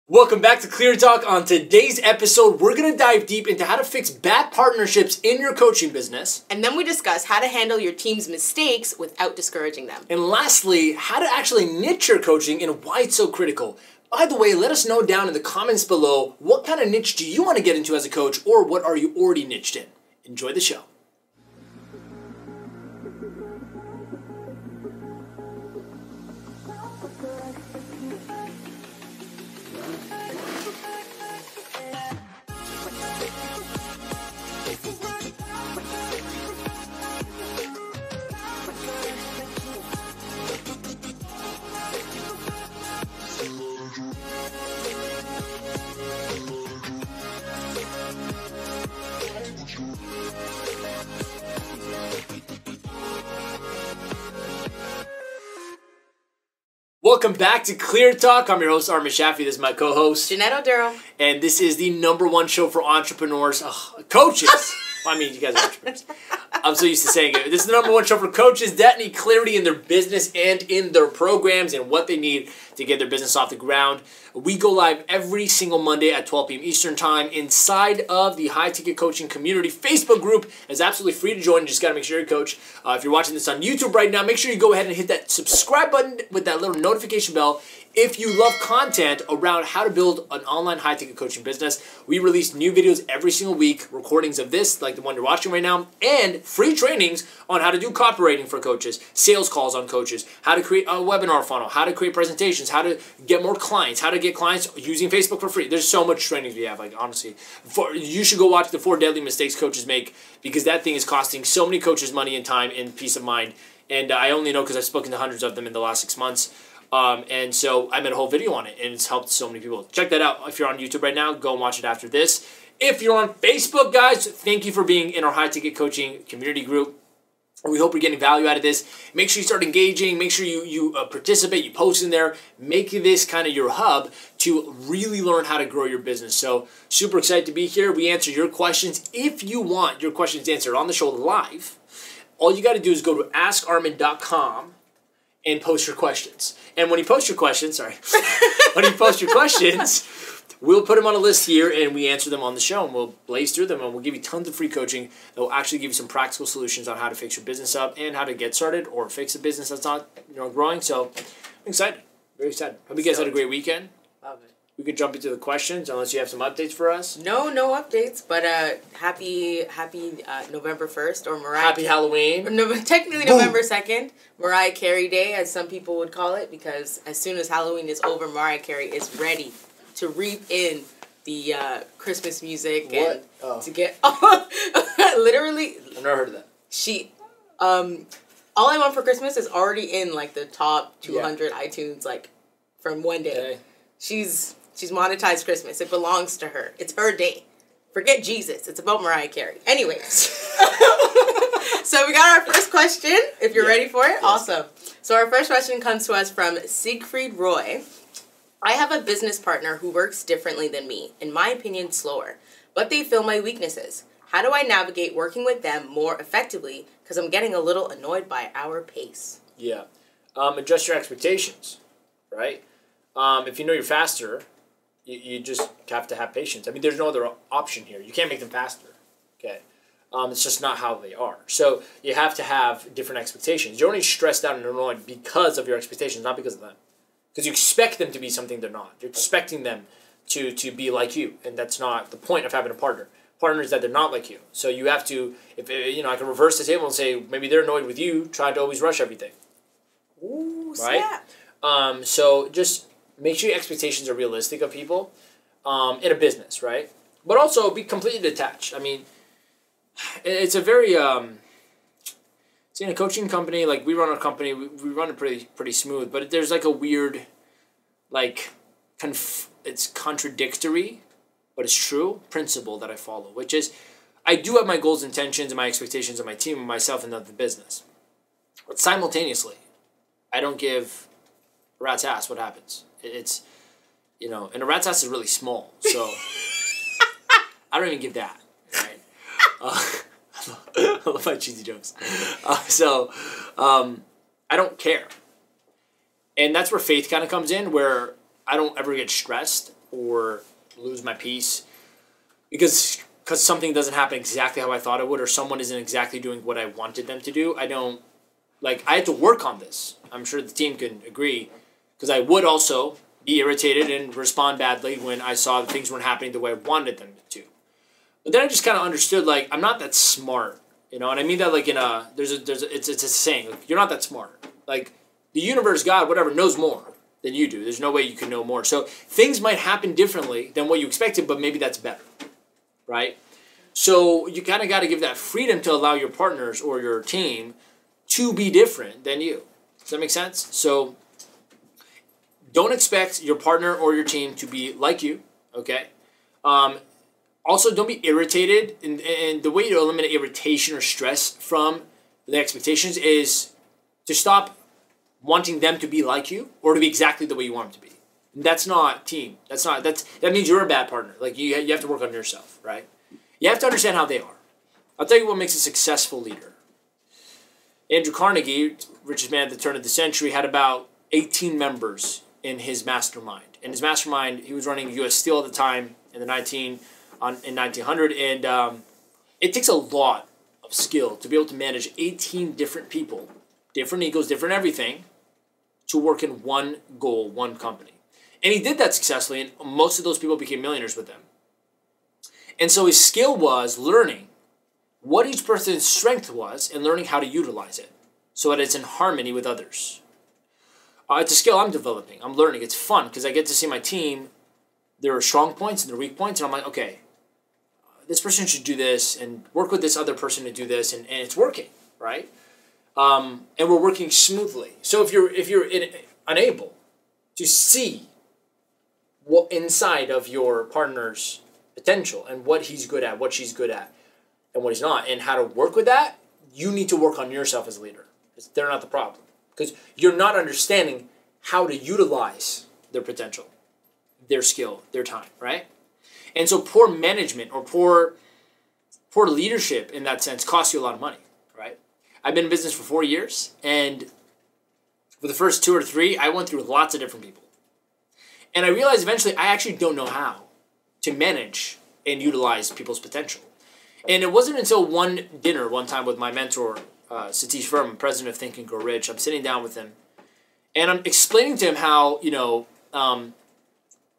Welcome back to Clear Talk. On today's episode, we're going to dive deep into how to fix bad partnerships in your coaching business. And then we discuss how to handle your team's mistakes without discouraging them. And lastly, how to actually niche your coaching and why it's so critical. By the way, let us know down in the comments below, what kind of niche do you want to get into as a coach, or what are you already niched in? Enjoy the show. Welcome back to Clear Talk. I'm your host, Armin Shaffi. This is my co-host, Jeanette Oduro. And this is the #1 show for entrepreneurs, coaches. Well, I mean, you guys are entrepreneurs. I'm so used to saying it. This is the #1 show for coaches that need clarity in their business and in their programs and what they need to get their business off the ground. We go live every single Monday at 12 p.m. Eastern Time inside of the High Ticket Coaching Community Facebook group. It's absolutely free to join. You just got to make sure you're a coach. If you're watching this on YouTube right now, make sure you go ahead and hit that subscribe button with that little notification bell. If you love content around how to build an online high-ticket coaching business, we release new videos every single week, recordings of this, like the one you're watching right now, and free trainings on how to do copywriting for coaches, sales calls on coaches, how to create a webinar funnel, how to create presentations, how to get more clients, how to get clients using Facebook for free. There's so much trainings we have, like honestly. You should go watch the 4 Deadly Mistakes Coaches Make, because that thing is costing so many coaches money and time and peace of mind. And I only know because I've spoken to hundreds of them in the last 6 months. And so I made a whole video on it, and it's helped so many people. Check that out. If you're on YouTube right now, go and watch it after this. If you're on Facebook, guys, thank you for being in our High Ticket Coaching community group. We hope you're getting value out of this. Make sure you start engaging. Make sure you participate. You post in there. Make this kind of your hub to really learn how to grow your business. So super excited to be here. We answer your questions. If you want your questions answered on the show live, all you got to do is go to askarmin.com and post your questions. And when you post your questions, we'll put them on a list here and we answer them on the show, and we'll blaze through them, and we'll give you tons of free coaching that will actually give you some practical solutions on how to fix your business up and how to get started or fix a business that's not growing. So I'm excited. Very excited. Hope you guys had a great weekend. Love it. We could jump into the questions unless you have some updates for us. No updates, but happy November 1st or Mariah. Happy Halloween. Technically November 2nd, Mariah Carey Day, as some people would call it, because as soon as Halloween is over, Mariah Carey is ready to reap in the Christmas music and to get literally. I've never heard of that. She, All I Want for Christmas is already in like the top 200 iTunes like from one day. Okay. She's monetized Christmas. It belongs to her. It's her day. Forget Jesus. It's about Mariah Carey. Anyways. So we got our first question, if you're ready for it. Yes. Awesome. So our first question comes to us from Siegfried Roy. I have a business partner who works differently than me, in my opinion slower, but they fill my weaknesses. How do I navigate working with them more effectively? Because I'm getting a little annoyed by our pace. Yeah. Adjust your expectations, right? If you know you're faster, you just have to have patience. I mean, there's no other option here. You can't make them faster, okay? It's just not how they are. So you have to have different expectations. You're only stressed out and annoyed because of your expectations, not because of them. Because you expect them to be something they're not. You're expecting them to be like you, and that's not the point of having a partner. Partner is that they're not like you. So you have to, I can reverse the table and say, maybe they're annoyed with you trying to always rush everything. Ooh, right? Snap. So just make sure your expectations are realistic of people in a business, right? But also be completely detached. I mean, it's a very, see, in a coaching company, like we run our company, we run it pretty smooth, but there's like a weird, like, it's contradictory, but it's true, principle that I follow, which is I do have my goals, intentions, and my expectations of my team and myself and of the business. But simultaneously, I don't give a rat's ass what happens. It's, and a rat's ass is really small, so I don't even give that, right? I love my cheesy jokes. I don't care. And that's where faith kind of comes in, where I don't ever get stressed or lose my peace because something doesn't happen exactly how I thought it would, or someone isn't exactly doing what I wanted them to do. I had to work on this. I'm sure the team can agree, because I would also be irritated and respond badly when I saw that things weren't happening the way I wanted them to. But then I just kind of understood, like, I'm not that smart, you know, and I mean that like in a, it's a saying, like, you're not that smart. Like, the universe, God, whatever, knows more than you do. There's no way you can know more. So things might happen differently than what you expected, but maybe that's better, right? So you kind of got to give that freedom to allow your partners or your team to be different than you. Does that make sense? So don't expect your partner or your team to be like you, okay? Also, don't be irritated. And the way to eliminate irritation or stress from the expectations is to stop wanting them to be like you or to be exactly the way you want them to be. That's not team. That means you're a bad partner. Like, you have to work on yourself, right? You have to understand how they are. I'll tell you what makes a successful leader. Andrew Carnegie, richest man at the turn of the century, had about 18 members in his mastermind. In his mastermind, he was running U.S. Steel at the time in 1900, and it takes a lot of skill to be able to manage 18 different people, different egos, different everything, to work in one goal, one company. And he did that successfully, and most of those people became millionaires with them. And so his skill was learning what each person's strength was and learning how to utilize it so that it's in harmony with others. It's a skill I'm developing. I'm learning. It's fun because I get to see my team. There are strong points and there are weak points, and I'm like, okay, this person should do this and work with this other person to do this, and it's working, right? And we're working smoothly. So if you're unable to see what inside of your partner's potential and what he's good at, what she's good at, and what he's not, and how to work with that, you need to work on yourself as a leader. Because they're not the problem. Because you're not understanding how to utilize their potential, their skill, their time, right? And so poor management or poor leadership in that sense costs you a lot of money, right? I've been in business for 4 years, and for the first 2 or 3, I went through lots of different people. And I realized eventually I actually don't know how to manage and utilize people's potential. And it wasn't until one dinner one time with my mentor, Satish Verma, president of Think and Grow Rich. I'm sitting down with him, and I'm explaining to him how,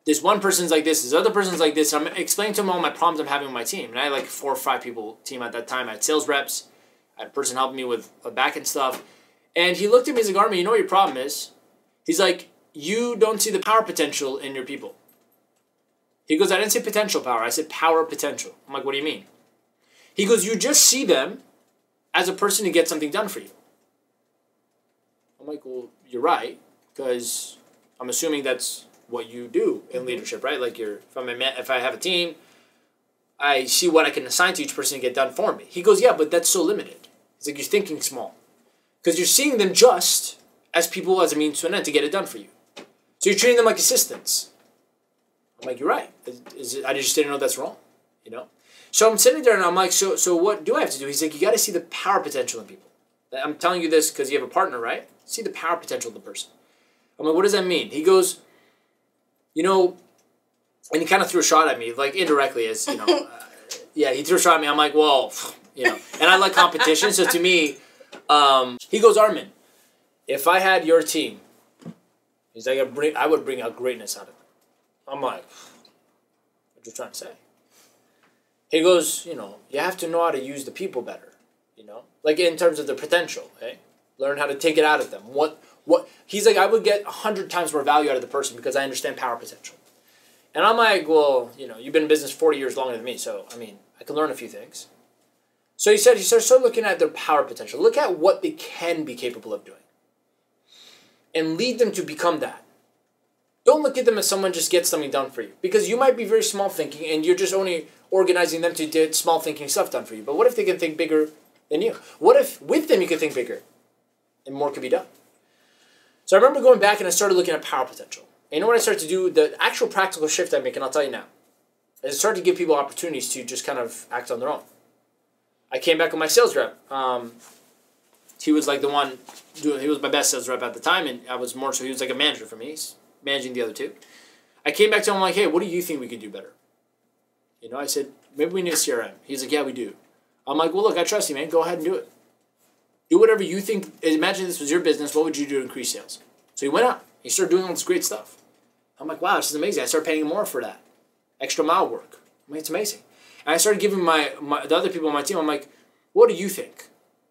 this one person's like this other person's like this. I'm explaining to him all my problems I'm having with my team. And I had like 4 or 5 people team at that time. I had sales reps. I had a person helping me with back-end stuff. And he looked at me and he's like, Armin, you know what your problem is? He's like, you don't see the power potential in your people. He goes, I didn't say potential power. I said power potential. I'm like, what do you mean? He goes, you just see them as a person to get something done for you. I'm like, well, you're right, because I'm assuming that's what you do in leadership, right? Like, if I have a team, I see what I can assign to each person to get done for me. He goes, yeah, but that's so limited. It's like you're thinking small, because you're seeing them just as people as a means to an end to get it done for you. So you're treating them like assistants. I'm like, you're right. I just didn't know that's wrong, So I'm sitting there and I'm like, so what do I have to do? He's like, you got to see the power potential in people. I'm telling you this because you have a partner, right? See the power potential of the person. I'm like, what does that mean? He goes, and he kind of threw a shot at me, like indirectly, as, yeah, he threw a shot at me. I'm like, well, and I like competition. So to me, he goes, Armin, if I had your team, he's like, I would bring out greatness out of it. I'm like, what you trying to say? He goes, you have to know how to use the people better, like in terms of the potential, okay? Learn how to take it out of them. What? He's like, I would get 100 times more value out of the person because I understand power potential. And I'm like, well, you've been in business 40 years longer than me, so, I can learn a few things. So he started looking at their power potential. Look at what they can be capable of doing. And lead them to become that. Don't look at them as someone just gets something done for you. Because you might be very small thinking and you're just only organizing them to get small thinking stuff done for you. But what if they can think bigger than you? What if with them you could think bigger and more could be done? So I remember going back and I started looking at power potential. And you know what I started to do? The actual practical shift I make, and I'll tell you now, is I started to give people opportunities to just kind of act on their own. I came back with my sales rep. He was like he was my best sales rep at the time, and I was more so, he was like a manager for me. He's managing the other 2. I came back to him, I'm like, hey, what do you think we could do better? You know, I said, maybe we need a CRM. He's like, yeah, we do. I'm like, well, look, I trust you, man. Go ahead and do it. Do whatever you think. Imagine this was your business. What would you do to increase sales? So he went out. He started doing all this great stuff. I'm like, wow, this is amazing. I started paying him more for that. Extra mile work. I mean, it's amazing. And I started giving the other people on my team, I'm like, what do you think?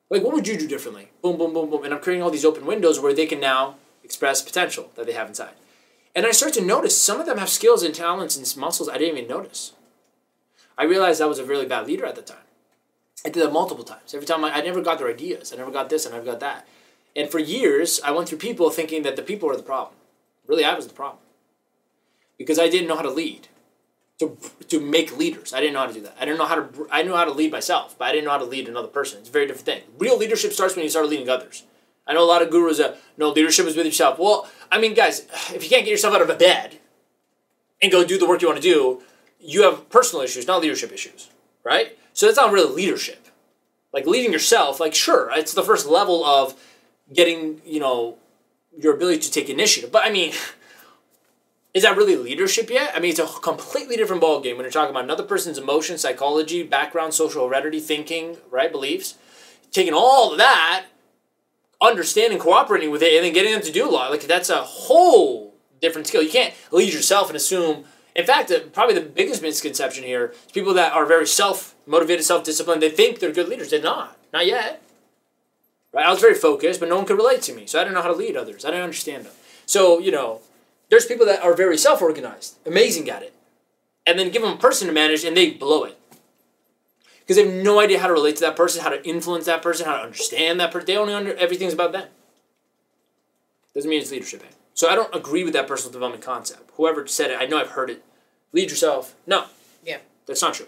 Like, what would you do differently? Boom, boom, boom, boom. And I'm creating all these open windows where they can now express potential that they have inside. And I start to notice some of them have skills and talents and muscles I didn't even notice. I realized I was a really bad leader at the time. I did that multiple times. Every time I never got their ideas. I never got this, I never got that. And for years, I went through people thinking that the people were the problem. Really, I was the problem. Because I didn't know how to lead. To make leaders. I didn't know how to do that. I knew how to lead myself, but I didn't know how to lead another person. It's a very different thing. Real leadership starts when you start leading others. I know a lot of gurus that, no, leadership is with yourself. Well, I mean, guys, if you can't get yourself out of a bed and go do the work you want to do, you have personal issues, not leadership issues, right? So that's not really leadership. Like leading yourself, like sure, it's the first level of getting, your ability to take initiative. But I mean, is that really leadership yet? I mean, it's a completely different ballgame when you're talking about another person's emotion, psychology, background, social heredity, thinking, right, beliefs. Taking all of that, understanding, cooperating with it, and then getting them to do a lot. Like, that's a whole different skill. You can't lead yourself and assume... In fact, probably the biggest misconception here is people that are very self-motivated, self-disciplined, they think they're good leaders. They're not. Not yet. Right? I was very focused, but no one could relate to me. So I didn't know how to lead others. I didn't understand them. So, there's people that are very self-organized, amazing at it. And then give them a person to manage, and they blow it. Because they have no idea how to relate to that person, how to influence that person, how to understand that person. They only everything's about them. Doesn't mean it's leadership. So I don't agree with that personal development concept. Whoever said it, I know I've heard it. Lead yourself. No. Yeah. That's not true.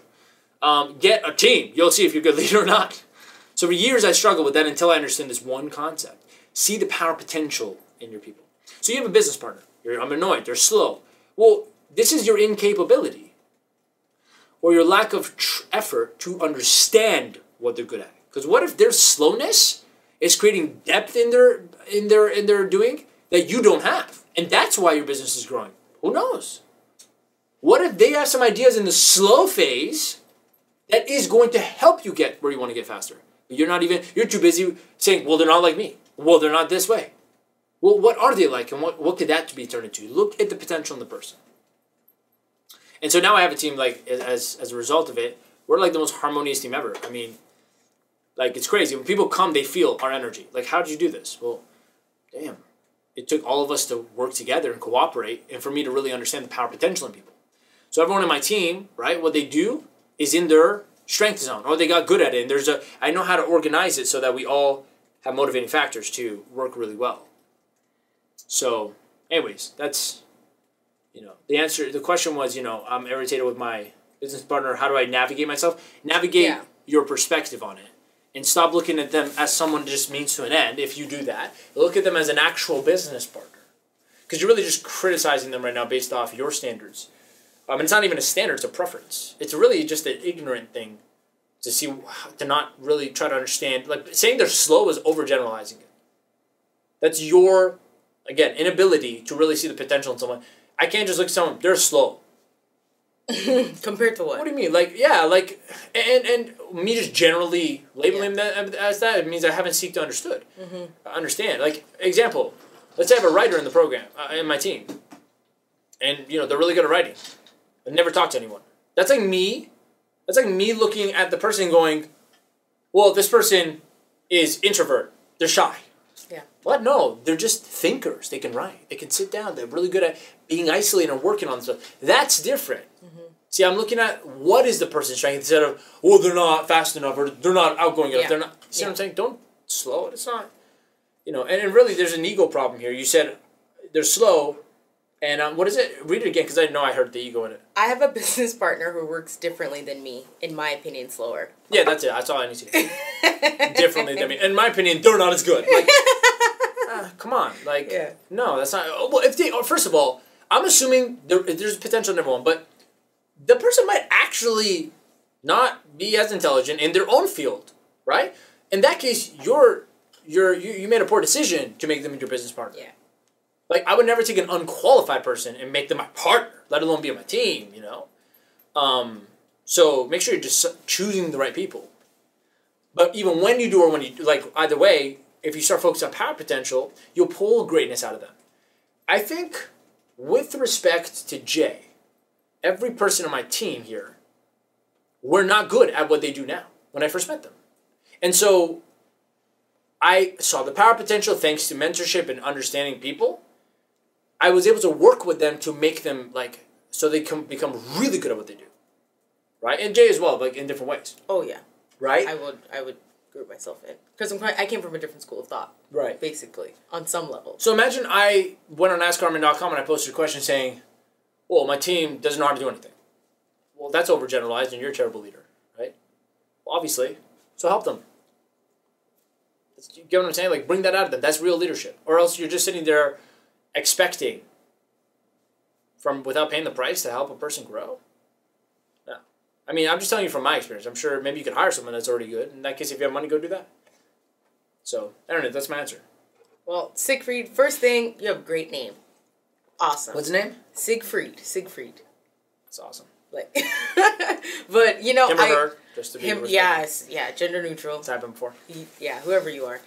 Get a team. You'll see if you're a good leader or not. So for years I struggled with that until I understood this one concept. See the power potential in your people. So you have a business partner. I'm annoyed. They're slow. Well, this is your incapability or your lack of effort to understand what they're good at. Because what if their slowness is creating depth in their doing that you don't have, and that's why your business is growing? Who knows? What if they have some ideas in the slow phase that is going to help you get where you want to get faster? But you're too busy saying, well, they're not like me. Well, they're not this way. Well, what are they like, and what could that be turned into? Look at the potential in the person. And so now I have a team, like, as a result of it, we're like the most harmonious team ever. I mean, like, it's crazy. When people come, they feel our energy. Like, how did you do this? Well, damn. It took all of us to work together and cooperate, and for me to really understand the power potential in people. So everyone in my team, right, what they do is in their strength zone, or they got good at it. And I know how to organize it so that we all have motivating factors to work really well. So, anyways, that's, the question was, I'm irritated with my business partner. How do I navigate myself? Navigate your perspective on it. And stop looking at them as someone just means to an end. If you do that, look at them as an actual business partner. Because you're really just criticizing them right now based off your standards. It's not even a standard, it's a preference. It's really just an ignorant thing to not really try to understand. Like, saying they're slow is overgeneralizing it. That's your, again, inability to really see the potential in someone. I can't just look at someone, they're slow. Compared to what? What do you mean? Like, yeah, like, and me just generally labeling them as that, it means I haven't seeked to understand. Like, example, let's say I have a writer in the program, in my team. And, they're really good at writing. I've never talked to anyone. That's like me looking at the person and going, well, this person is introvert. They're shy. Yeah. What? No, they're just thinkers. They can write. They can sit down. They're really good at being isolated and working on stuff. That's different. Mm-hmm. See, I'm looking at what is the person's strength instead of, they're not fast enough or they're not outgoing enough. They're not. See what I'm saying? Don't slow it. It's not. And really, there's an ego problem here. You said they're slow. And what is it? Read it again, because I know I heard the ego in it. I have a business partner who works differently than me, in my opinion, slower. Yeah, that's it. That's all I need to do. Differently than me. In my opinion, they're not as good. Like, come on. Like, no, that's not... Well, first of all, I'm assuming there's potential in everyone, but the person might actually not be as intelligent in their own field, right? In that case, you made a poor decision to make them your business partner. Yeah. Like, I would never take an unqualified person and make them my partner, let alone be on my team, you know? So make sure you're just choosing the right people. But even when you do or when you, like, either way, if you start focusing on power potential, you'll pull greatness out of them. I think, with respect to Jay, every person on my team here, were not good at what they do now when I first met them. And so I saw the power potential thanks to mentorship and understanding people. I was able to work with them to make them, like, so they can become really good at what they do. Right? And Jay as well, like, in different ways. Oh, yeah. Right? I would group myself in. Because I came from a different school of thought. Right. Basically. On some level. So imagine I went on AskCarmen.com and I posted a question saying, well, my team doesn't know how to do anything. Well, that's overgeneralized and you're a terrible leader. Right? Well, obviously. So help them. You get what I'm saying? Like, bring that out of them. That's real leadership. Or else you're just sitting there expecting without paying the price to help a person grow. No. I mean, I'm just telling you from my experience. I'm sure maybe you could hire someone that's already good. In that case, if you have money, go do that. So, I don't know. That's my answer. Well, Siegfried, first thing, you have a great name. Awesome. What's his name? Siegfried. That's awesome. Like, but, you know, him or her, just to be yes, yeah, gender neutral. It's happened before. Yeah, whoever you are.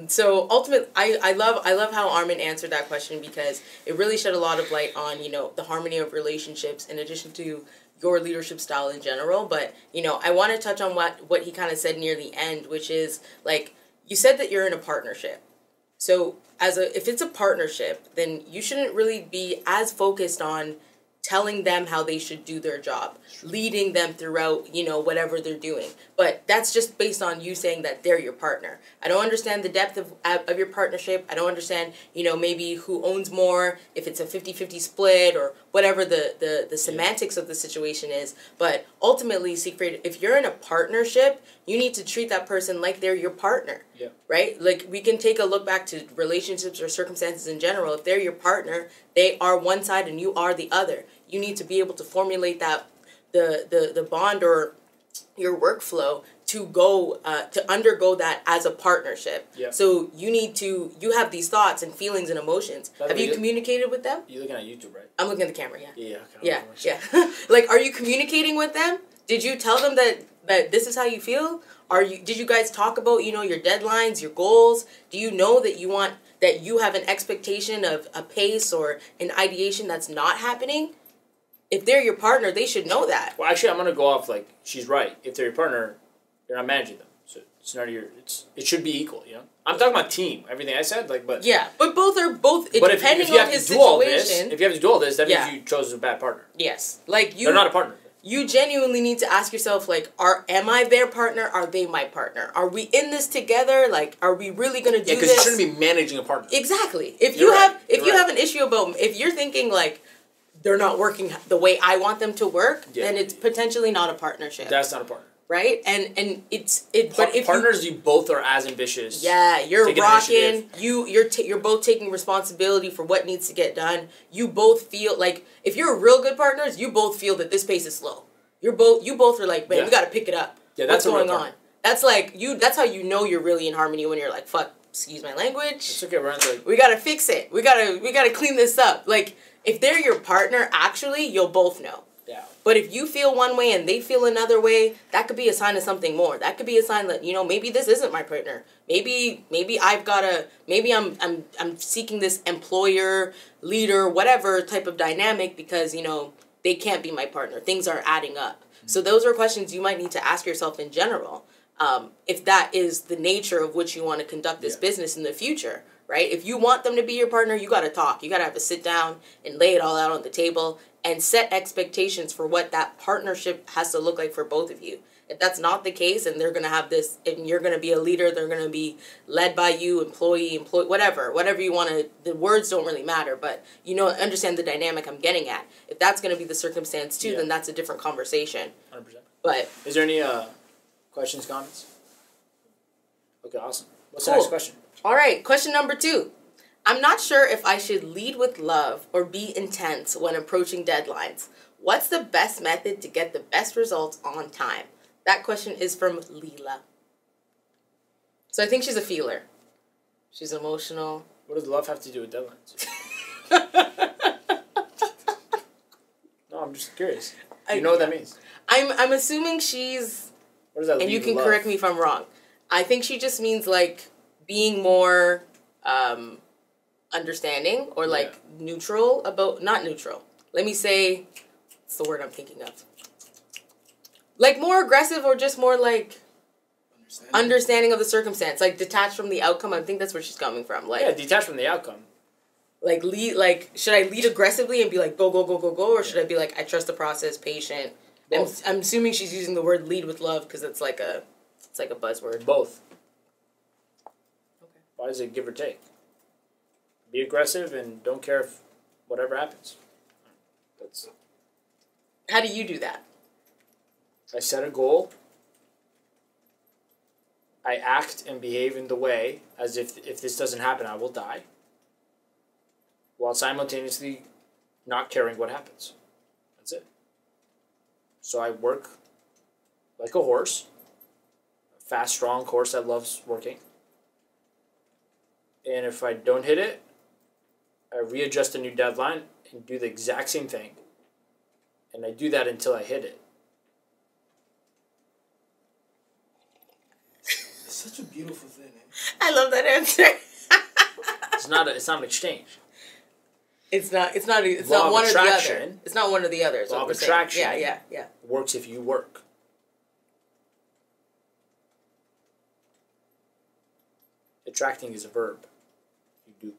So ultimately, I love how Armin answered that question because it really shed a lot of light on, you know, the harmony of relationships in addition to your leadership style in general. But, you know, I want to touch on what he kind of said near the end, which is, like, you said that you're in a partnership. So if it's a partnership, then you shouldn't really be as focused on telling them how they should do their job, leading them throughout, you know, whatever they're doing. But that's just based on you saying that they're your partner. I don't understand the depth of your partnership. I don't understand, you know, maybe who owns more, if it's a 50-50 split or whatever the semantics of the situation is. But ultimately, Siegfried, if you're in a partnership, you need to treat that person like they're your partner. Yeah. Right? Like, we can take a look back to relationships or circumstances in general. If they're your partner, they are one side and you are the other. You need to be able to formulate that the bond or your workflow to go to undergo that as a partnership. Yeah. So you have these thoughts and feelings and emotions. Have you communicated with them? You're looking at YouTube, right? I'm looking at the camera, yeah. Yeah. Okay. Yeah. Like, are you communicating with them? Did you tell them that this is how you feel? Did you guys talk about, you know, your deadlines, your goals? Do you know that you have an expectation of a pace or an ideation that's not happening? If they're your partner, they should know that. Well, actually, I'm going to go off, like, she's right. If they're your partner, you're not managing them. So it's not it should be equal, you know? I'm talking about team, everything I said, like, but... Yeah, but both, but depending on his situation... If you have to do all this, that means you chose a bad partner. Yes. Like, they're not a partner. You genuinely need to ask yourself, like, am I their partner? Are they my partner? Are we in this together? Like, are we really going to do this? Yeah, because you shouldn't be managing a partner. Exactly. If you have an issue about... If you're thinking, like, they're not working the way I want them to work, then it's potentially not a partnership. That's not a partner. Right? And but if partners, you both are as ambitious. Yeah, you're rocking. You're both taking responsibility for what needs to get done. You both feel like, if you're real good partners, you both feel that this pace is slow. You both are like, man, we got to pick it up. Yeah, that's what's going on. That's like that's how you know you're really in harmony, when you're like, fuck, excuse my language. It's okay, we're like, we gotta fix it. We gotta clean this up. Like, if they're your partner, actually, you'll both know. Yeah. But if you feel one way and they feel another way, that could be a sign of something more. That could be a sign that, you know, maybe this isn't my partner. Maybe I'm seeking this employer, leader, whatever type of dynamic because, you know, they can't be my partner. Things are adding up. Mm-hmm. So those are questions you might need to ask yourself in general. If that is the nature of which you want to conduct this business in the future, right? If you want them to be your partner, you got to talk. You got to have a sit down and lay it all out on the table and set expectations for what that partnership has to look like for both of you. If that's not the case, and they're going to have this, and you're going to be a leader, they're going to be led by you, employee, whatever you want to, the words don't really matter, but you know, understand the dynamic I'm getting at. If that's going to be the circumstance too, then that's a different conversation. 100%. But is there any questions, comments? Okay, awesome. What's the next question? All right, question number 2. I'm not sure if I should lead with love or be intense when approaching deadlines. What's the best method to get the best results on time? That question is from Leela. So I think she's a feeler. She's emotional. What does love have to do with deadlines? No, I'm just curious. Do you know what that means? I'm assuming she's... What does that mean? And you can correct me if I'm wrong. I think she just means, like, being more understanding or, like, neutral about... Not neutral. Let me say... What's the word I'm thinking of? Like, more aggressive or just more, like... Understanding of the circumstance. Like, detached from the outcome. I think that's where she's coming from. Like, yeah, detached from the outcome. Like, should I lead aggressively and be like, go, go, go, go, go? Or should I be like, I trust the process, patient? I'm assuming she's using the word lead with love because it's like a buzzword. Both. Okay. Why is it give or take? Be aggressive and don't care if whatever happens. That's. How do you do that? I set a goal. I act and behave in the way as if this doesn't happen, I will die. While simultaneously not caring what happens. That's it. So I work like a horse. A fast, strong horse that loves working. And if I don't hit it, I readjust a new deadline and do the exact same thing. And I do that until I hit it. Such a beautiful thing. I love that answer. It's not an exchange. It's not one or the other. It's not one or the other. Law of attraction. Yeah. Works if you work. Attracting is a verb. You do.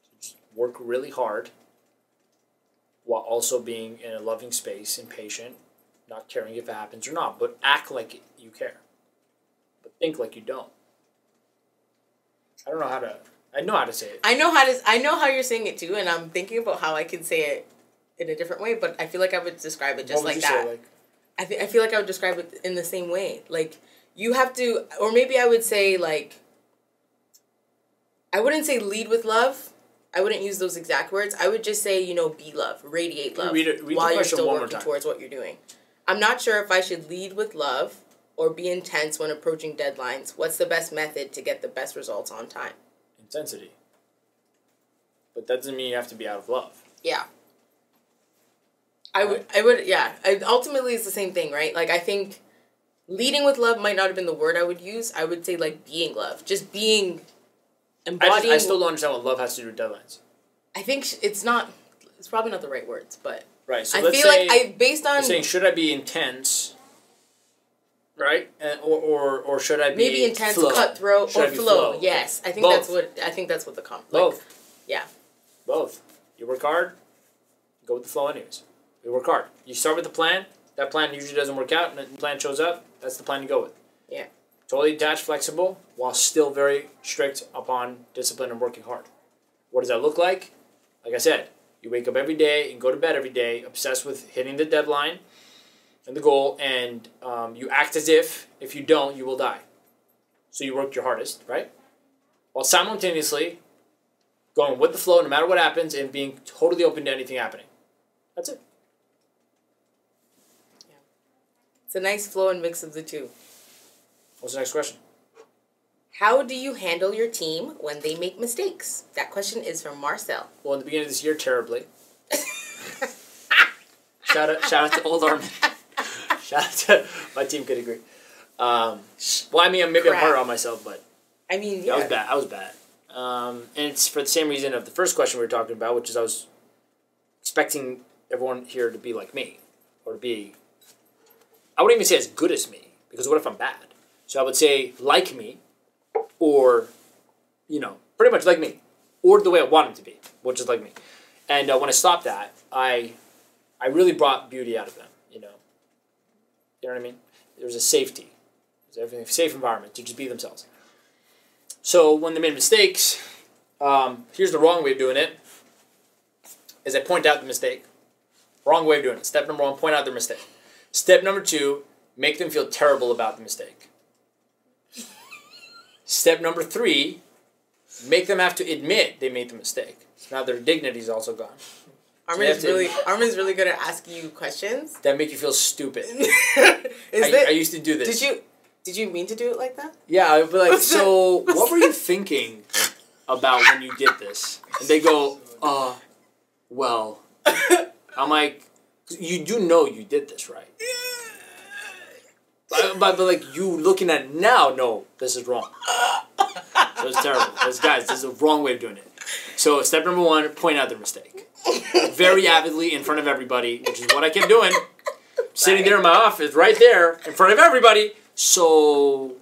So just work really hard while also being in a loving space and patient, not caring if it happens or not, but act like you care. But think like you don't. I know how to say it. I know how you're saying it too, and I'm thinking about how I can say it in a different way, but I feel like I would describe it just like that. Say, like? I feel like I would describe it in the same way. Like, you have to, or maybe I would say, like, I wouldn't say lead with love. I wouldn't use those exact words. I would just say, be love, radiate love, read while you're still working towards what you're doing. I'm not sure if I should lead with love or be intense when approaching deadlines. What's the best method to get the best results on time? Intensity. But that doesn't mean you have to be out of love. Yeah. Ultimately, it's the same thing, right? Like, I think leading with love might not have been the word I would use. I would say, like, being love. Just being... embodying... I still don't understand what love has to do with deadlines. I think it's probably not the right words, but... Right, so let's say... based on... You're saying, should I be intense... Right, or should I be maybe intense, flow? cutthroat, or flow? Yes, I think Both. that's what the both. Yeah, both. You work hard, go with the flow, anyways. You work hard. You start with the plan. That plan usually doesn't work out, and the plan shows up. That's the plan to go with. Yeah. Totally detached, flexible, while still very strict upon discipline and working hard. What does that look like? Like I said, you wake up every day and go to bed every day, obsessed with hitting the deadline and the goal, and you act as if you don't, you will die. So you work your hardest, right? While simultaneously going with the flow no matter what happens and being totally open to anything happening. That's it. Yeah. It's a nice flow and mix of the two. What's the next question? How do you handle your team when they make mistakes? That question is from Marcel. Well, in the beginning of this year, terribly. Shout out to old Armin. Shout out to my team could agree. Well, I mean, maybe I'm hard on myself, but I mean, yeah, I was bad. And it's for the same reason of the first question we were talking about, which is I was expecting everyone here to be like me, or to be. I wouldn't even say as good as me, because what if I'm bad? So I would say like me, or pretty much like me, or the way I want them to be, which is like me. And when I stopped that, I really brought beauty out of them. You know what I mean? There was a safety. There's everything, safe environment to just be themselves. So when they made mistakes, here's the wrong way of doing it, is I point out the mistake. Wrong way of doing it. Step number 1, point out their mistake. Step number 2, make them feel terrible about the mistake. Step number 3, make them have to admit they made the mistake. Now their dignity is also gone. Armin's really good at asking you questions that make you feel stupid. I used to do this. Did you mean to do it like that? Yeah, I'd be like, so what were you thinking about when you did this? And they go, well. I'm like, you do know you did this, right? But like, you looking at it now, no, this is wrong. So it's terrible. Because guys, this is the wrong way of doing it. So step number 1, point out the mistake. Very avidly in front of everybody, which is what I kept doing. Sitting there in my office, right there, in front of everybody. So,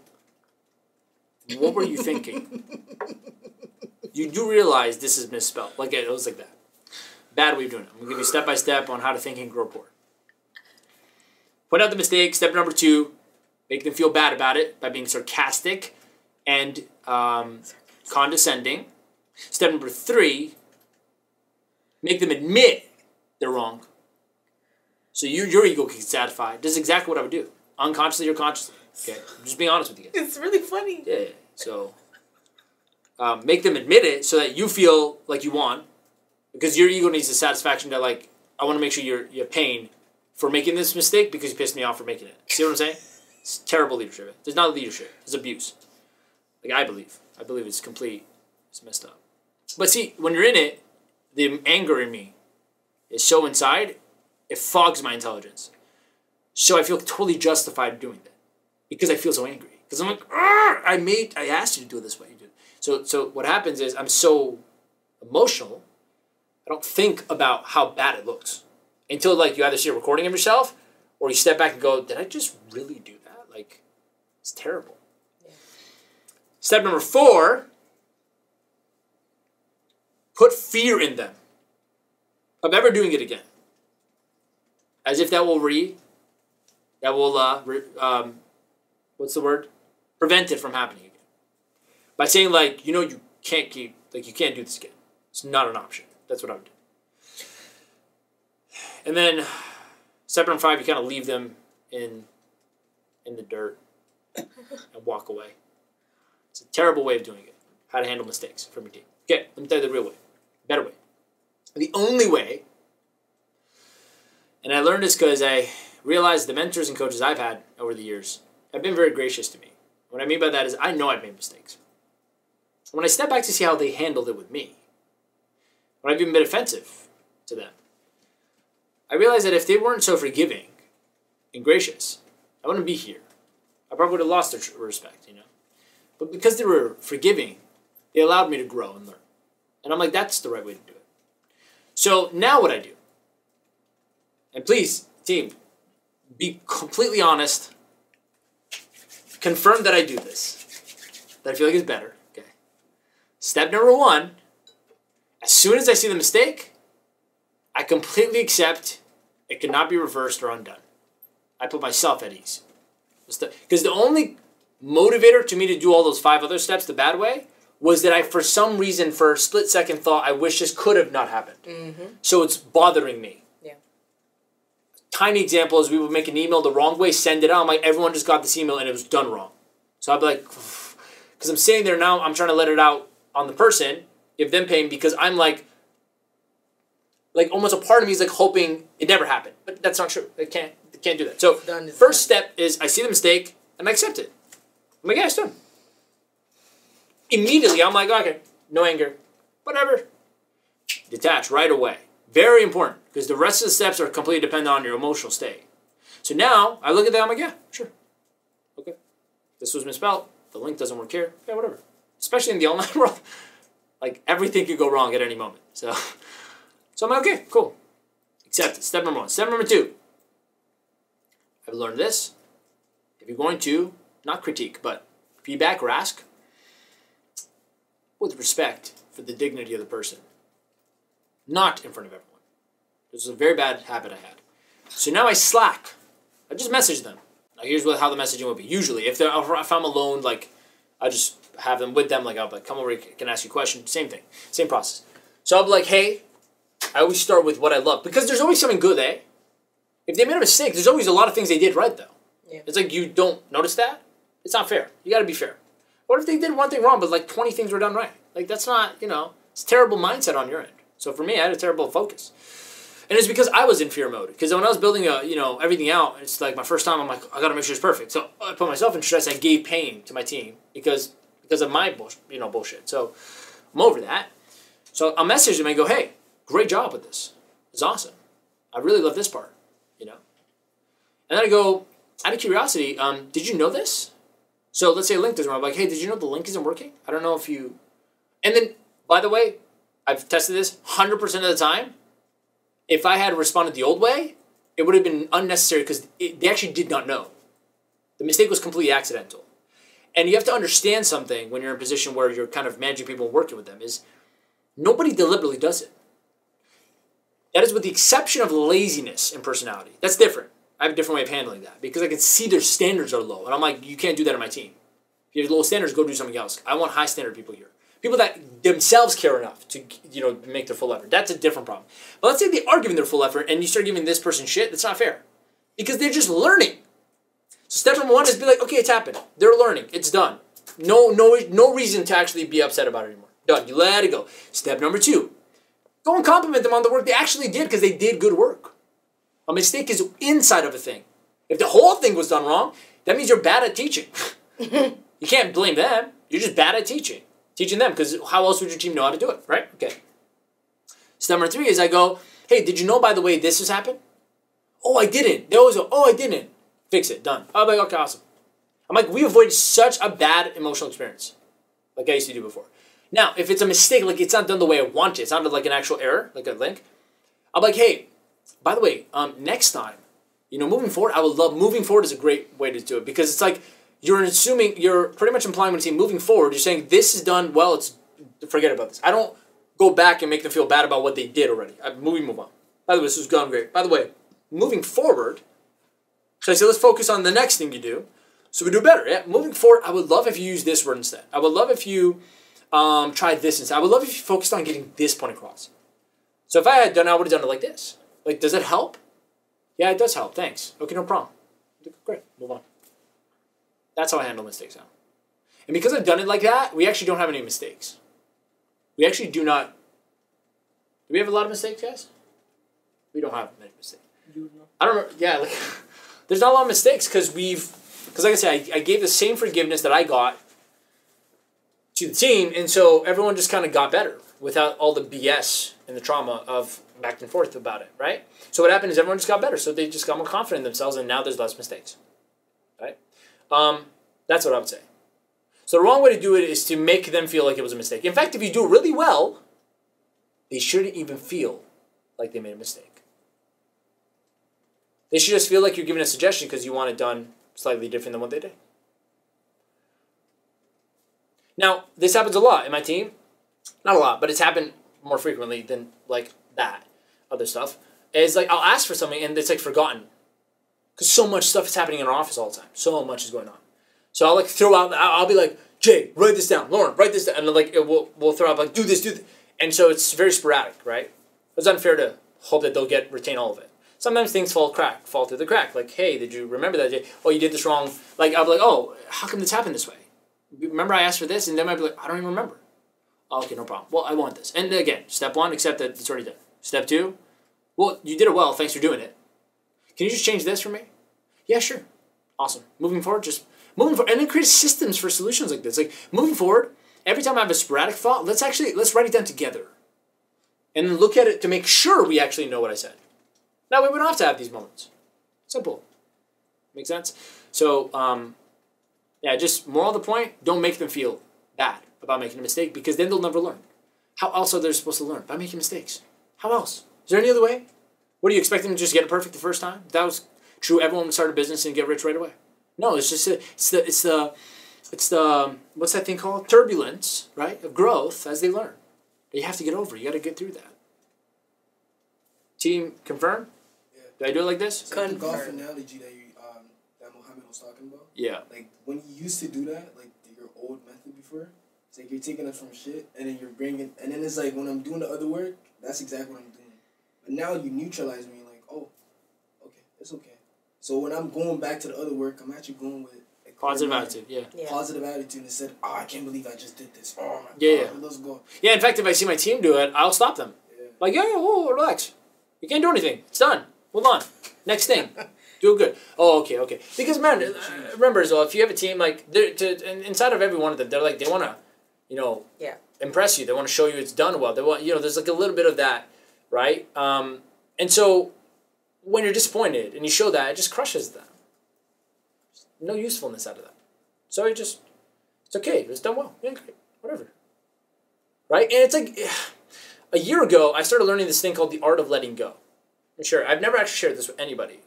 what were you thinking? You do realize this is misspelled. Like, it was like that. Bad way of doing it. I'm going to give you step-by-step on how to think and grow rapport. Point out the mistake. Step number 2, make them feel bad about it by being sarcastic and condescending. Step number 3, make them admit they're wrong. So your ego can get satisfied. This is exactly what I would do. Unconsciously or consciously. Okay? I'm just being honest with you guys. It's really funny. Yeah. So, make them admit it so that you feel like you won. Because your ego needs the satisfaction that, like, I want to make sure you're paying for making this mistake because you pissed me off for making it. See what I'm saying? It's terrible leadership. It's not leadership. It's abuse. Like, I believe it's complete. It's messed up. But see, when you're in it, the anger in me is so inside, it fogs my intelligence. So I feel totally justified doing that. Because I feel so angry. Because I'm like, I asked you to do it this way. You did. So what happens is I'm so emotional, I don't think about how bad it looks. Until, like, you either see a recording of yourself or you step back and go, did I just really do that? Like, it's terrible. Yeah. Step number 4, put fear in them of ever doing it again. As if that will what's the word? Prevent it from happening again. By saying, like, you can't do this again. It's not an option. That's what I would do. And then, step number 5, you kind of leave them in the dirt and walk away. It's a terrible way of doing it. How to handle mistakes from your team. Okay, let me tell you the real way. Better way. The only way, and I learned this because I realized the mentors and coaches I've had over the years have been very gracious to me. What I mean by that is I know I've made mistakes. When I step back to see how they handled it with me, when I've even been offensive to them, I realized that if they weren't so forgiving and gracious, I wouldn't be here. I probably would have lost their respect, But because they were forgiving, they allowed me to grow and learn. And I'm like, that's the right way to do it. So now what I do, and please, team, be completely honest, confirm that I do this, that I feel like it's better. Okay. Step number 1, as soon as I see the mistake, I completely accept it cannot be reversed or undone. I put myself at ease. Because the only motivator to me to do all those 5 other steps the bad way was that I, for some reason, for a split second, thought I wish this could have not happened. Mm-hmm. So it's bothering me. Yeah. Tiny example is we would make an email the wrong way, send it out. I'm like, everyone just got this email and it was done wrong. So I'd be like, because I'm sitting there now, I'm trying to let it out on the person, give them pain, because I'm like almost a part of me is like hoping it never happened. But that's not true. It can't do that. So first step is I see the mistake and I accept it. I'm like, yeah, it's done. Immediately, I'm like, okay, no anger. Whatever. Detach right away. Very important, because the rest of the steps are completely dependent on your emotional state. So now, I look at that, I'm like, yeah, sure. Okay. This was misspelled. The link doesn't work here. Yeah, whatever. Especially in the online world. Like, everything could go wrong at any moment. So I'm like, okay, cool. Accept it. Step number 1. Step number 2. I've learned this. If you're going to, not critique, but feedback or ask, with respect for the dignity of the person. Not in front of everyone. This is a very bad habit I had. So now I slack. I just message them. Now here's how the messaging would be. Usually, if I'm alone, like, I just have them with them, like, I'll be like, come over, I can ask you a question. Same thing. Same process. So I'll be like, hey, I always start with what I love. Because there's always something good, eh? If they made a mistake, there's always a lot of things they did right, though. Yeah. It's like, you don't notice that? It's not fair. You gotta be fair. What if they did one thing wrong, but like 20 things were done right? Like, that's not, it's a terrible mindset on your end. So for me, I had a terrible focus. And it's because I was in fear mode. Because when I was building everything out, it's like my first time. I'm like, I gotta make sure it's perfect. So I put myself in stress. I gave pain to my team because of my bullshit. So I'm over that. So I'll message them and go, hey, great job with this. It's awesome. I really love this part. And then I go, out of curiosity, did you know this? So let's say a link doesn't work. I'm like, hey, did you know the link isn't working? I don't know if you... And then, by the way, I've tested this 100% of the time. If I had responded the old way, it would have been unnecessary because they actually did not know. The mistake was completely accidental. And you have to understand something when you're in a position where you're kind of managing people and working with them is nobody deliberately does it. That is with the exception of laziness and personality. That's different. I have a different way of handling that because I can see their standards are low. And I'm like, you can't do that on my team. If you have low standards, go do something else. I want high standard people here. People that themselves care enough to make their full effort. That's a different problem. But let's say they are giving their full effort and you start giving this person shit. That's not fair. Because they're just learning. So step number one is be like, okay, it's happened. They're learning. It's done. No reason to actually be upset about it anymore. Done. You let it go. Step number two, go and compliment them on the work they actually did because they did good work. A mistake is inside of a thing. If the whole thing was done wrong, that means you're bad at teaching. You can't blame them. You're just bad at teaching. Teaching them, because how else would your team know how to do it, right? Okay. Step number three is I go, hey, did you know, by the way, this has happened? Oh, I didn't. They always go, oh, I didn't. Fix it. Done. I'm like, okay, awesome. I'm like, we avoided such a bad emotional experience like I used to do before. Now, if it's a mistake, like it's not done the way I want it, it's not like an actual error, like a link, I'm like, hey, by the way, next time, moving forward, I would love, moving forward is a great way to do it because it's like you're pretty much implying when you say moving forward, you're saying this is done well, forget about this. I don't go back and make them feel bad about what they did already. Move on. By the way, this has gone great. By the way, moving forward, so I say let's focus on the next thing you do so we do better. Yeah, moving forward, I would love if you use this word instead. I would love if you tried this instead. I would love if you focused on getting this point across. So if I had done, I would have done it like this. Like, does it help? Yeah, it does help. Thanks. Okay, no problem. Great. Move on. That's how I handle mistakes now. And because I've done it like that, we actually don't have any mistakes. We actually do not. Do we have a lot of mistakes, guys? We don't have many mistakes. I don't know. Yeah, like, there's not a lot of mistakes because like I said, I gave the same forgiveness that I got to the team, and so everyone just kind of got better without all the BS and the trauma of back and forth about it, right? So what happened is everyone just got better. So they just got more confident in themselves, and now there's less mistakes, right? That's what I would say. So the wrong way to do it is to make them feel like it was a mistake. In fact, if you do it really well, they shouldn't even feel like they made a mistake. They should just feel like you're giving a suggestion because you want it done slightly different than what they did. Now, this happens a lot in my team. Not a lot, but it's happened more frequently than like that other stuff. It's like I'll ask for something and it's like forgotten. Because so much stuff is happening in our office all the time. So much is going on. So I'll like throw out, I'll be like, Jay, write this down. Lauren, write this down. And then like we'll throw out like, do this. And so it's very sporadic, right? It's unfair to hope that they'll retain all of it. Sometimes things fall through the crack. Like, hey, did you remember that day? Oh, you did this wrong. Like, I'll be like, oh, how come this happened this way? Remember I asked for this? And they might be like, I don't even remember. Oh, okay, no problem. Well, I want this. And again, step one, accept that it's already done. Step two, well, you did it well. Thanks for doing it. Can you just change this for me? Yeah, sure. Awesome. Moving forward. And then create systems for solutions like this. Like, moving forward, every time I have a sporadic thought, let's write it down together. And then look at it to make sure we actually know what I said. That way we don't have to have these moments. Simple. Make sense? So, just moral of the point, don't make them feel bad about making a mistake because then they'll never learn. How else are they supposed to learn? By making mistakes. How else? Is there any other way? What do you expect them to just get it perfect the first time? If that was true, everyone would start a business and get rich right away. No, it's just it's the what's that thing called? Turbulence, right? Of growth as they learn. You have to get over. You got to get through that. Team, confirm? Yeah. Did I do it like this? It's like the golf analogy that Mohammed was talking about. Yeah. Like when you used to do that, like your old method before, it's like you're taking it from shit and then you're bringing, and then it's like when I'm doing the other work, that's exactly what I'm doing. But now you neutralize me, like, oh, okay, it's okay. So when I'm going back to the other work, I'm actually going with like, positive attitude, yeah. Positive attitude instead. Oh, I can't believe I just did this. Oh my God, let's go. Yeah, in fact, if I see my team do it, I'll stop them. Yeah. Like, whoa, relax. You can't do anything. It's done. Move on. Next thing. Do it good. Oh, okay. Because, man, remember as well, if you have a team, like, inside of every one of them, they're like, they want to, impress you. They want to show you it's done well. They want, there's like a little bit of that, right? And so when you're disappointed and you show that, it just crushes them. No usefulness out of that. So it's okay. It's done well. Yeah, great. Whatever. Right? And it's like, a year ago, I started learning this thing called the art of letting go. And sure, I've never actually shared this with anybody.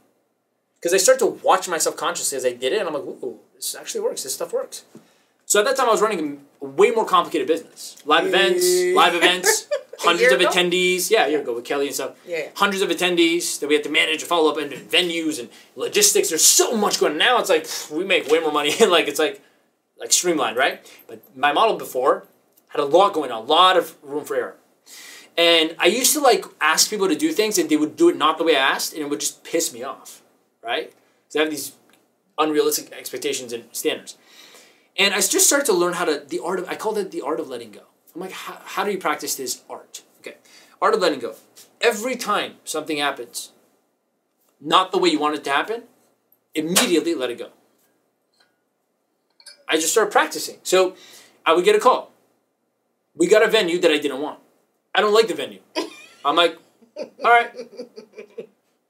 Because I start to watch myself consciously as I did it, and I'm like, ooh, this actually works. This stuff works. So at that time, I was running a way more complicated business. Live events, hundreds of attendees. Yeah, a year ago with Kelly and stuff. Yeah. Hundreds of attendees that we had to manage and follow up, and venues and logistics. There's so much going on. Now it's like, we make way more money. It's like streamlined, right? But my model before had a lot going on, a lot of room for error. And I used to ask people to do things, and they would do it not the way I asked, and it would just piss me off, right? So I have these unrealistic expectations and standards. And I just started to learn I called it the art of letting go. I'm like, how do you practice this art? Okay, art of letting go. Every time something happens, not the way you want it to happen, immediately let it go. I just started practicing. So I would get a call. We got a venue that I didn't want. I don't like the venue. I'm like, all right.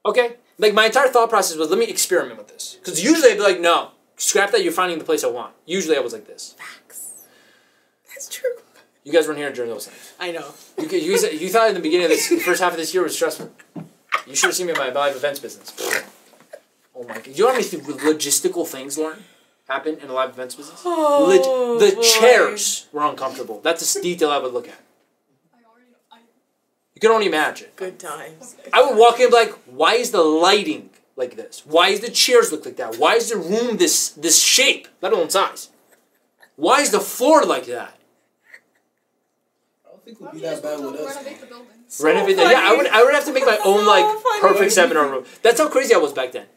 Okay. Like, my entire thought process was, let me experiment with this. Because usually I'd be like, no, scrap that, you're finding the place I want. Usually I was like this. Facts. That's true. You guys weren't here during those things. I know. You thought in the beginning of this, the first half of this year was stressful. You should have seen me in my live events business. Oh my God. You know how many logistical things, Lauren, happen in a live events business? The chairs were uncomfortable. That's a detail I would look at. You can only imagine. Good times. I would walk in and be like, why is the lighting like this? Why is the chairs look like that? Why is the room this shape, let alone size? Why is the floor like that? I don't think it would be that bad with us. Renovate the building. Renovate that? Yeah, I would have to make my own perfect seminar room. That's how crazy I was back then.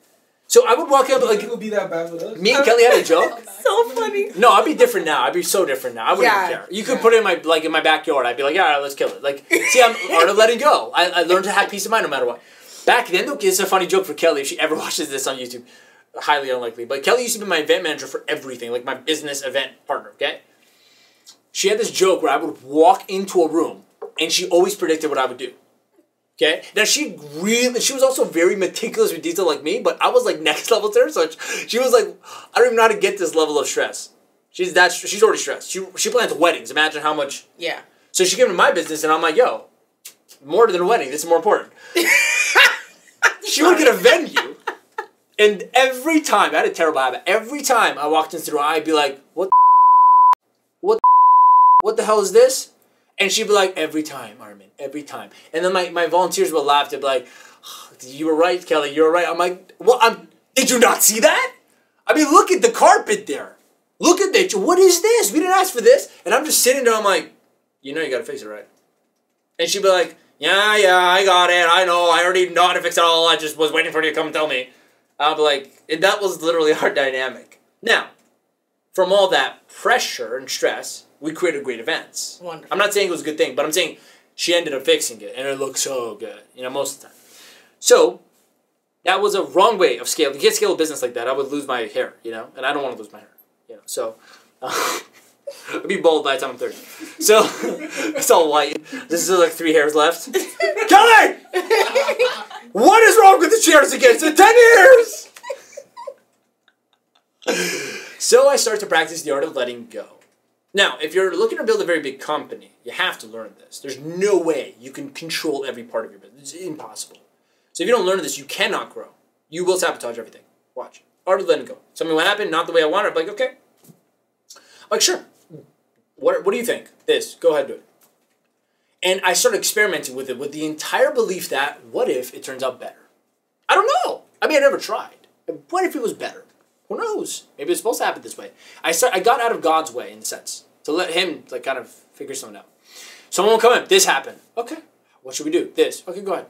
So I would walk up like, it would be that bad with us. Me and Kelly had a joke. So funny. No, I'd be different now. I'd be so different now. I wouldn't even care. You could put it in my backyard. I'd be like, yeah, all right, let's kill it. Like, see, I'm art of letting go. I learned to have peace of mind no matter what. Back then, though, it's a funny joke for Kelly if she ever watches this on YouTube. Highly unlikely. But Kelly used to be my event manager for everything, like my business event partner, okay? She had this joke where I would walk into a room, and she always predicted what I would do. Okay? Now, she was also very meticulous with detail like me, but I was like next level to her, so she was like, I don't even know how to get this level of stress. She's already stressed. She plans weddings. Imagine how much. Yeah. So she came to my business, and I'm like, yo, more than a wedding, this is more important. She would get a venue, and every time, I had a terrible habit, every time I walked into the room, I'd be like, what the hell is this? And she'd be like, every time, Armin, every time. And then my volunteers would laugh. They'd be like, oh, you were right, Kelly, you were right. I'm like, well, did you not see that? I mean, look at the carpet there. Look at that. What is this? We didn't ask for this. And I'm just sitting there, I'm like, you know you gotta fix it, right? And she'd be like, yeah, I got it. I know. I already know how to fix it all. I just was waiting for you to come and tell me. I'd be like, and that was literally our dynamic. Now, from all that pressure and stress, we created great events. Wonderful. I'm not saying it was a good thing, but I'm saying she ended up fixing it, and it looked so good, most of the time. So, that was a wrong way of scaling. You can't scale a business like that. I would lose my hair, and I don't want to lose my hair, So, I'd be bald by the time I'm 30. So, it's all white. This is like 3 hairs left. Kelly! What is wrong with the chairs again? It's been 10 years! So, I start to practice the art of letting go. Now, if you're looking to build a very big company, you have to learn this. There's no way you can control every part of your business. It's impossible. So if you don't learn this, you cannot grow. You will sabotage everything. Watch. Art of letting go. Something will happen, not the way I want it. I'm like, okay. Like, sure. What do you think? This. Go ahead, do it. And I started experimenting with it with the entire belief that, what if it turns out better? I don't know. I mean, I never tried. What if it was better? Who knows? Maybe it's supposed to happen this way. I got out of God's way, in a sense, to let him kind of figure something out. Someone will come in. This happened. Okay. What should we do? This. Okay, go ahead.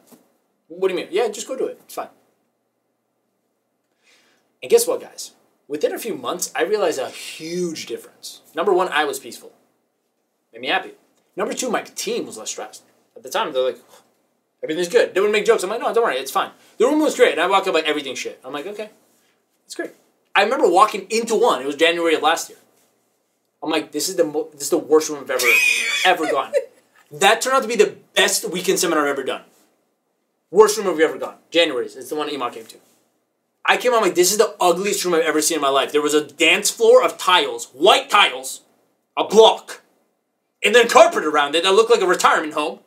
What do you mean? Yeah, just go do it. It's fine. And guess what, guys? Within a few months, I realized a huge difference. Number one, I was peaceful. Made me happy. Number two, my team was less stressed. At the time, they're like, Everything's good. They would make jokes. I'm like, no, don't worry, it's fine. The room was great. And I walk up like everything's shit. I'm like, okay, it's great. I remember walking into one. It was January of last year. I'm like, this is the worst room I've ever gone. That turned out to be the best weekend seminar I've ever done. Worst room I've ever gone. January's. It's the one Emma came to. I came out, I'm like, this is the ugliest room I've ever seen in my life. There was a dance floor of tiles, white tiles, a block, and then carpet around it that looked like a retirement home.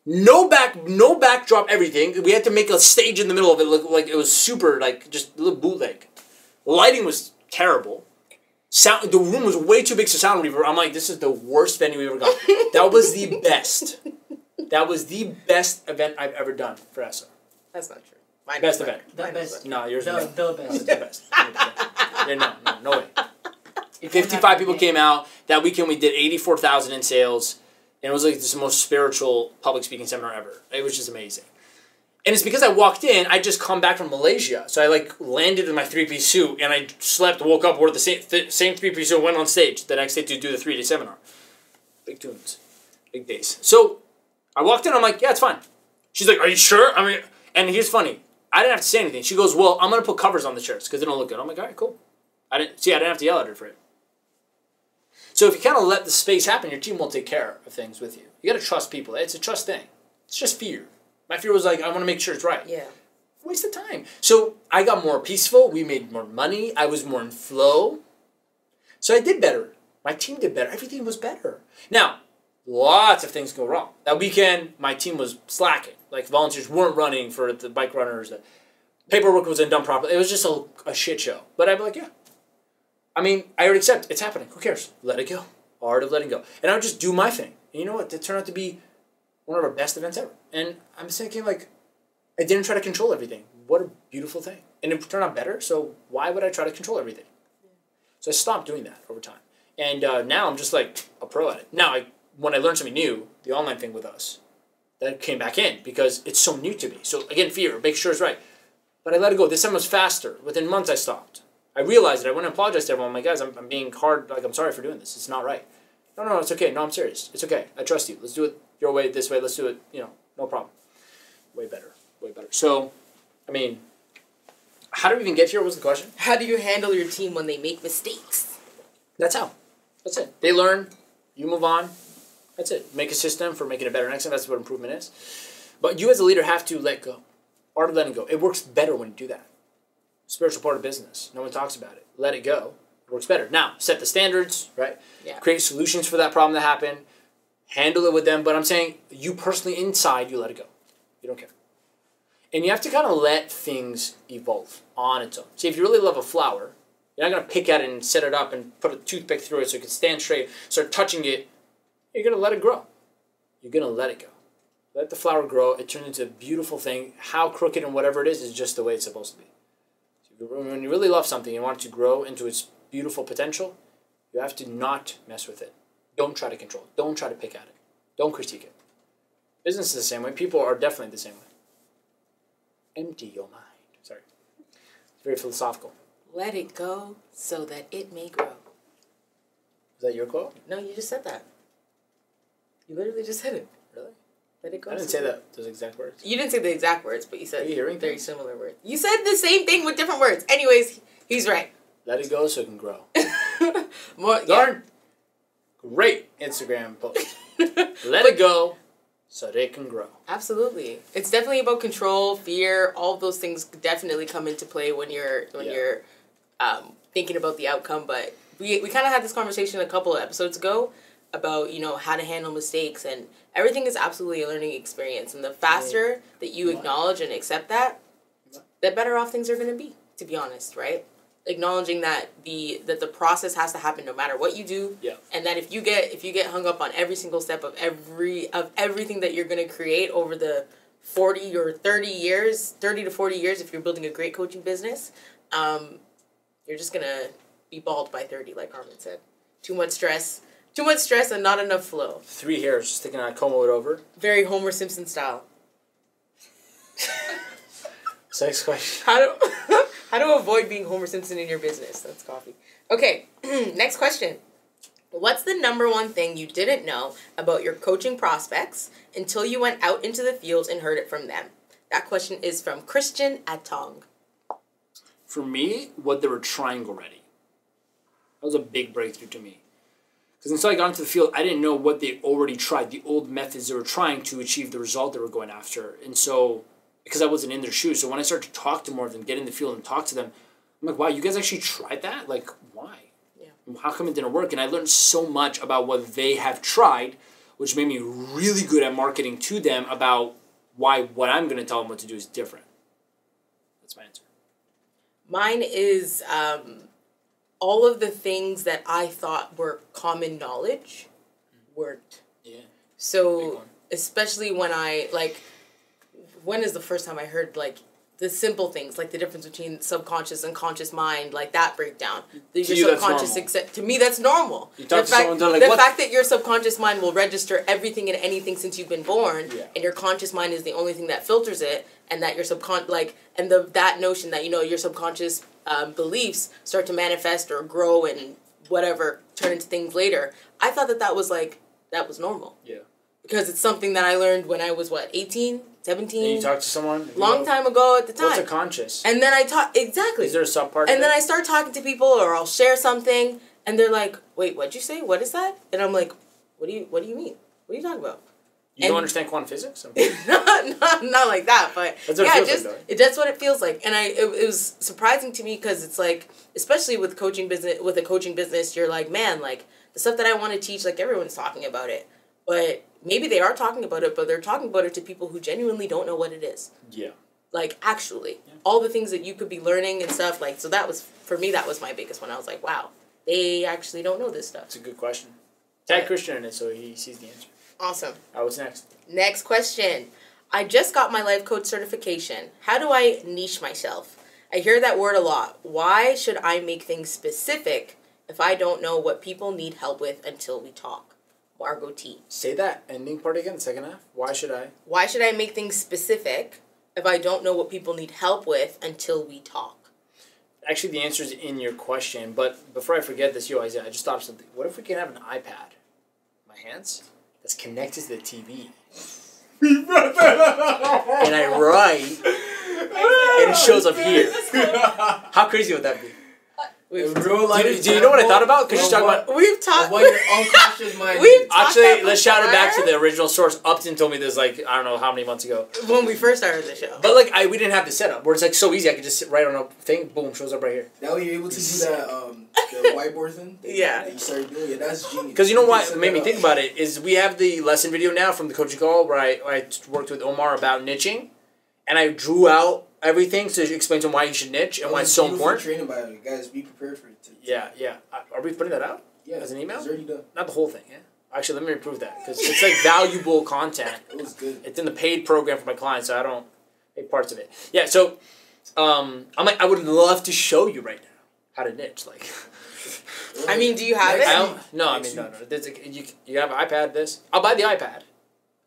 No backdrop, everything. We had to make a stage in the middle of it look like it was super, like, just a little bootleg. Lighting was terrible. The room was way too big to sound reverb. I'm like, this is the worst venue we've ever got. That was the best. That was the best event I've ever done for ESSA. That's not true. Mine best event. The best. No, yours the was the best. the best. Yeah, no way. 55 people came out. That weekend we did 84,000 in sales. And it was like this most spiritual public speaking seminar ever. It was just amazing. And it's because I walked in, I just come back from Malaysia. So I like landed in my 3-piece suit and I slept, woke up, wore the same 3-piece suit, and went on stage the next day to do the 3-day seminar. Big tunes. Big days. So I walked in, I'm like, yeah, it's fine. She's like, are you sure? I mean, and here's funny. I didn't have to say anything. She goes, well, I'm going to put covers on the chairs because they don't look good. I'm like, all right, cool. I didn't have to yell at her for it. So if you kind of let the space happen, your team will take care of things with you. You got to trust people. It's a trust thing. It's just fear. My fear was like, I want to make sure it's right. Yeah. Waste of time. So I got more peaceful. We made more money. I was more in flow. So I did better. My team did better. Everything was better. Now, lots of things go wrong. That weekend, my team was slacking. Like, volunteers weren't running for the bike runners. The paperwork wasn't done properly. It was just a shit show. But I'd be like, yeah. I mean, I already accept. It's happening. Who cares? Let it go. Art of letting go. And I would just do my thing. And you know what? It turned out to be one of our best events ever. And I'm thinking, like, I didn't try to control everything. What a beautiful thing. And it turned out better, so why would I try to control everything? So I stopped doing that over time. And now I'm just, like, a pro at it. Now, when I learned something new, the online thing with us, that came back in because it's so new to me. So, again, fear, make sure it's right. But I let it go. This time was faster. Within months, I stopped. I realized that I went and apologized to everyone. I'm like, guys, I'm being hard. Like, I'm sorry for doing this. It's not right. No, it's okay. No, I'm serious. It's okay. I trust you. Let's do it your way, this way. Let's do it, no problem. Way better. Way better. So, I mean, how do we even get here? What was the question? How do you handle your team when they make mistakes? That's how. That's it. They learn. You move on. That's it. Make a system for making it better next time. That's what improvement is. But you as a leader have to let go. Art of letting go. It works better when you do that. Spiritual part of business. No one talks about it. Let it go. It works better. Now, set the standards, right? Yeah. Create solutions for that problem that happened. Handle it with them. But I'm saying you personally inside, you let it go. You don't care. And you have to kind of let things evolve on its own. See, if you really love a flower, you're not going to pick at it and set it up and put a toothpick through it so it can stand straight, start touching it. You're going to let it grow. You're going to let it go. Let the flower grow. It turns into a beautiful thing. How crooked and whatever it is just the way it's supposed to be. So when you really love something and want it to grow into its beautiful potential, you have to not mess with it. Don't try to control it. Don't try to pick at it. Don't critique it. Business is the same way. People are definitely the same way. Empty your mind. Sorry. It's very philosophical. Let it go so that it may grow. Is that your quote? No, you just said that. You literally just said it. Really? Let it go. I didn't say that. Those exact words. You didn't say the exact words, but you said Are you hearing very things? similar words. You said the same thing with different words. Anyways, he's right. Let it go so it can grow. More. Darn. Great Instagram post. Let it go so that it can grow. Absolutely. It's definitely about control, fear, all of those things definitely come into play when you're thinking about the outcome. But we kind of had this conversation a couple of episodes ago about, how to handle mistakes, and everything is absolutely a learning experience. And the faster that you acknowledge and accept that, the better off things are going to be honest, right? Acknowledging that the process has to happen no matter what you do, and that if you get hung up on every single step of everything that you're going to create over the 40 or 30 to 40 years, if you're building a great coaching business, you're just going to be bald by 30, like Armin said. Too much stress and not enough flow. 3 hairs sticking out, comb it over. Very Homer Simpson style. Next question. How to avoid being Homer Simpson in your business? That's coffee. Okay, next question. What's the number one thing you didn't know about your coaching prospects until you went out into the field and heard it from them? That question is from Christian Atong. For me, what they were trying already. That was a big breakthrough to me. Because until I got into the field, I didn't know what they already tried, the old methods they were trying to achieve the result they were going after. And so, because I wasn't in their shoes, so when I started to talk to more of them, get in the field and talk to them, I'm like, wow, you guys actually tried that? Like, why? Yeah. How come it didn't work? And I learned so much about what they have tried, which made me really good at marketing to them about why what I'm going to tell them what to do is different. That's my answer. Mine is all of the things that I thought were common knowledge weren't. Yeah. So, especially when when is the first time I heard, like, the simple things, like the difference between subconscious and conscious mind, like that breakdown. To you, subconscious, to me, that's normal. You talk to someone, they're like, the what? fact that your subconscious mind will register everything and anything since you've been born, and your conscious mind is the only thing that filters it, and that your that notion that, your subconscious beliefs start to manifest or grow and whatever, turn into things later. I thought that was normal. Yeah. Because it's something that I learned when I was, 18? 17. And you talk to someone? Long time ago at the time. What's a conscious? And then I talk, exactly. Is there a subpart? And then I start talking to people, or I'll share something, and they're like, wait, what'd you say? What is that? And I'm like, what do you mean? What are you talking about? You don't understand quantum physics? not like that, but that's what it feels like, that's what it feels like. And it was surprising to me because it's like, especially with a coaching business, you're like, man, like the stuff that I want to teach, like everyone's talking about it. But maybe they are talking about it, but they're talking about it to people who genuinely don't know what it is. Yeah. Like, actually. Yeah. All the things that you could be learning and stuff. Like, so that was, for me, that was my biggest one. I was like, wow, they actually don't know this stuff. That's a good question. Tag Christian in it so he sees the answer. Awesome. All right, what's next? Next question. I just got my life coach certification. How do I niche myself? I hear that word a lot. Why should I make things specific if I don't know what people need help with until we talk? Margot T. Say that ending part again, the second half. Why should I make things specific if I don't know what people need help with until we talk? Actually, the answer is in your question, but before I forget this, Isaiah, I just thought of something. What if we can have an iPad, my hands, that's connected to the TV? And I write, and it shows up here. How crazy would that be? Do you know what I thought about? Because you're talking about... We've talked... What your unconscious mind... Actually, let's shout it back to the original source. Upton told me this, I don't know how many months ago. When we first started the show. But, we didn't have the setup. Where it's, so easy. I could just sit right on a thing. Boom, shows up right here. Now you're able to do that, the whiteboard thing? Yeah. That you started doing it. That's genius. Because you know what made me think about it is we have the lesson video now from the coaching call where I worked with Omar about niching. And I drew out everything to explain to him why you should niche and why it's so important. Training by it. Guys, be prepared for it. Yeah. Are we putting that out? Yeah. As an email? It's already done. Not the whole thing, yeah? Actually, let me improve that. Because it's valuable content. It was good. It's in the paid program for my clients, so I don't pay parts of it. Yeah, so I would love to show you right now how to niche. I mean, do you have it? No. You have an iPad, this. I'll buy the iPad.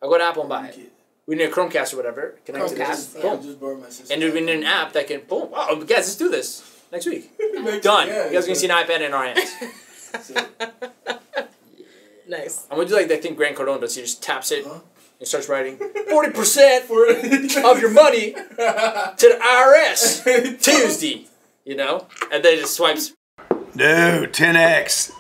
I'll go to Apple and buy it. We need a Chromecast or whatever. Connect to this. Boom. And we need an app that can, boom. Wow, guys, let's do this next week. Done. Yeah, you guys are going to see an iPad in our hands. Nice. I'm going to do that thing Grant Cardone does. He just taps it and starts writing 40% of your money to the IRS Tuesday. And then it just swipes. No, 10X.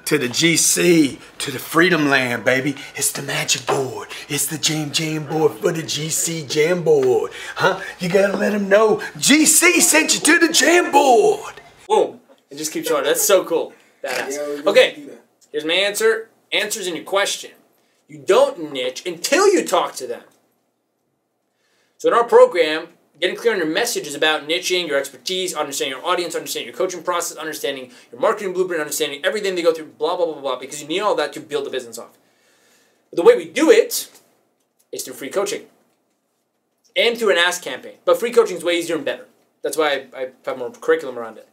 To the GC, to the Freedom Land, baby. It's the magic board. It's the jam board for the GC jam board. Huh? You gotta let them know GC sent you to the jam board. Boom. It just keeps going. That's so cool. Badass. Yeah, okay, here's my answer. Answer's in your question. You don't niche until you talk to them. So in our program, getting clear on your message is about niching, your expertise, understanding your audience, understanding your coaching process, understanding your marketing blueprint, understanding everything they go through, blah, blah, blah, blah, because you need all that to build the business off. But the way we do it is through free coaching and through an ask campaign. But free coaching is way easier and better. That's why I have more curriculum around it.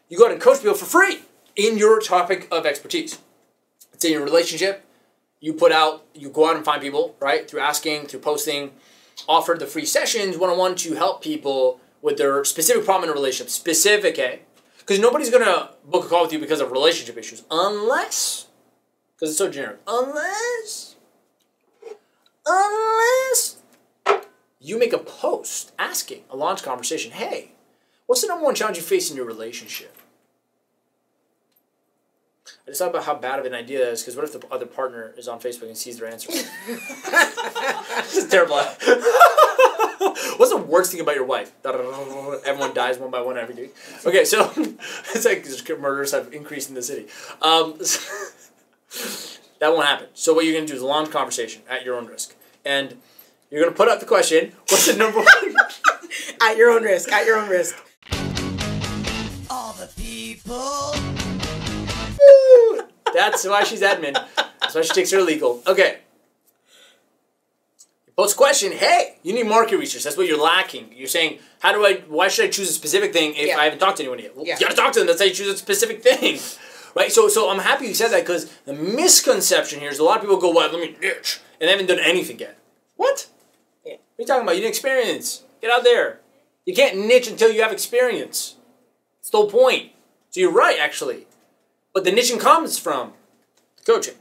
You go out and coach people for free in your topic of expertise. It's in your relationship. You go out and find people, right? Through asking, through posting, offer the free sessions one-on-one to help people with their specific problem in a relationship. Specific, Because nobody's going to book a call with you because of relationship issues. Unless Because it's so generic. Unless you make a post asking a launch conversation, hey, what's the number one challenge you face in your relationship? I just thought about how bad of an idea that is, because what if the other partner is on Facebook and sees their answer? This is terrible. What's the worst thing about your wife? Everyone dies one by one every day. Okay, so it's like murders have increased in the city. That won't happen. So what you're going to do is a launch conversation at your own risk. And you're going to put up the question, what's the number one? At your own risk, at your own risk. All the people. That's why she's admin. That's why she takes her legal. Okay. You post a question, hey, you need market research. That's what you're lacking. You're saying, why should I choose a specific thing if I haven't talked to anyone yet? Well, you gotta talk to them. That's how you choose a specific thing. Right? So I'm happy you said that, because the misconception here is a lot of people go, well, let me niche, and they haven't done anything yet. What? Yeah. What are you talking about? You need experience. Get out there. You can't niche until you have experience. That's the whole point. So you're right, actually. But the niching comes from the coaching.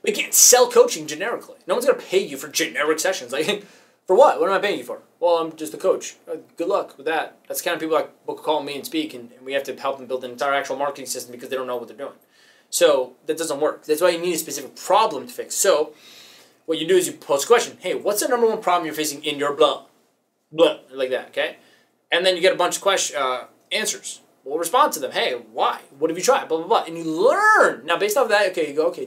We can't sell coaching generically. No one's going to pay you for generic sessions. Like, for what? What am I paying you for? Well, I'm just a coach. Good luck with that. That's the kind of people that will call me and speak, and we have to help them build an entire actual marketing system because they don't know what they're doing. So that doesn't work. That's why you need a specific problem to fix. So what you do is you post a question. Hey, what's the number one problem you're facing in your blah? Blah, like that, okay? And then you get a bunch of answers. We'll respond to them. Hey, why? What have you tried? Blah, blah, blah. And you learn. Now, based off of that, okay, you go, okay,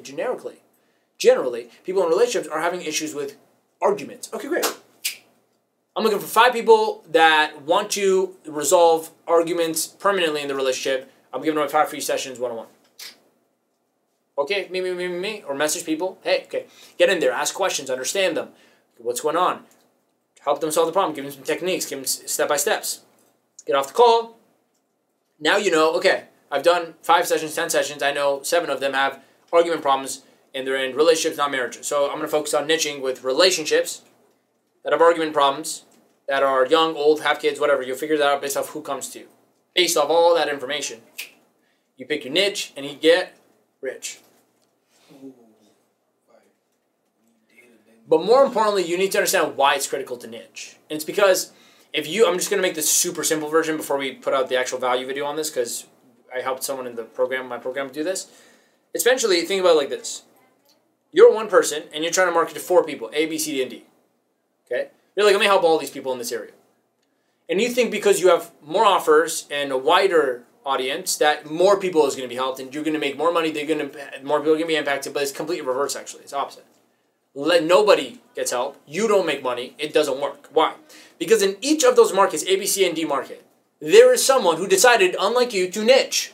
generally, people in relationships are having issues with arguments. Okay, great. I'm looking for 5 people that want to resolve arguments permanently in the relationship. I'm giving away 5 free sessions one-on-one. Okay, me. Or message people. Hey, okay, get in there. Ask questions. Understand them. What's going on? Help them solve the problem. Give them some techniques. Give them step-by-steps. Get off the call. Now you know, okay, I've done 5 sessions, 10 sessions. I know 7 of them have argument problems, and they're in relationships, not marriages. So I'm going to focus on niching with relationships that have argument problems, that are young, old, have kids, whatever. You'll figure that out based off who comes to you. Based off all that information, you pick your niche, and you get rich. But more importantly, you need to understand why it's critical to niche. And it's because I'm just going to make this super simple version before we put out the actual value video on this, because I helped someone in my program do this. Essentially, think about it like this. You're one person, and you're trying to market to 4 people, A, B, C, D, and D. Okay? You're like, let me help all these people in this area. And you think because you have more offers and a wider audience that more people is going to be helped, and you're going to make more money, more people are going to be impacted, but it's completely reverse, actually. It's opposite. Nobody gets help. You don't make money. It doesn't work. Why? Because in each of those markets, A, B, C, and D market, there is someone who decided, unlike you, to niche.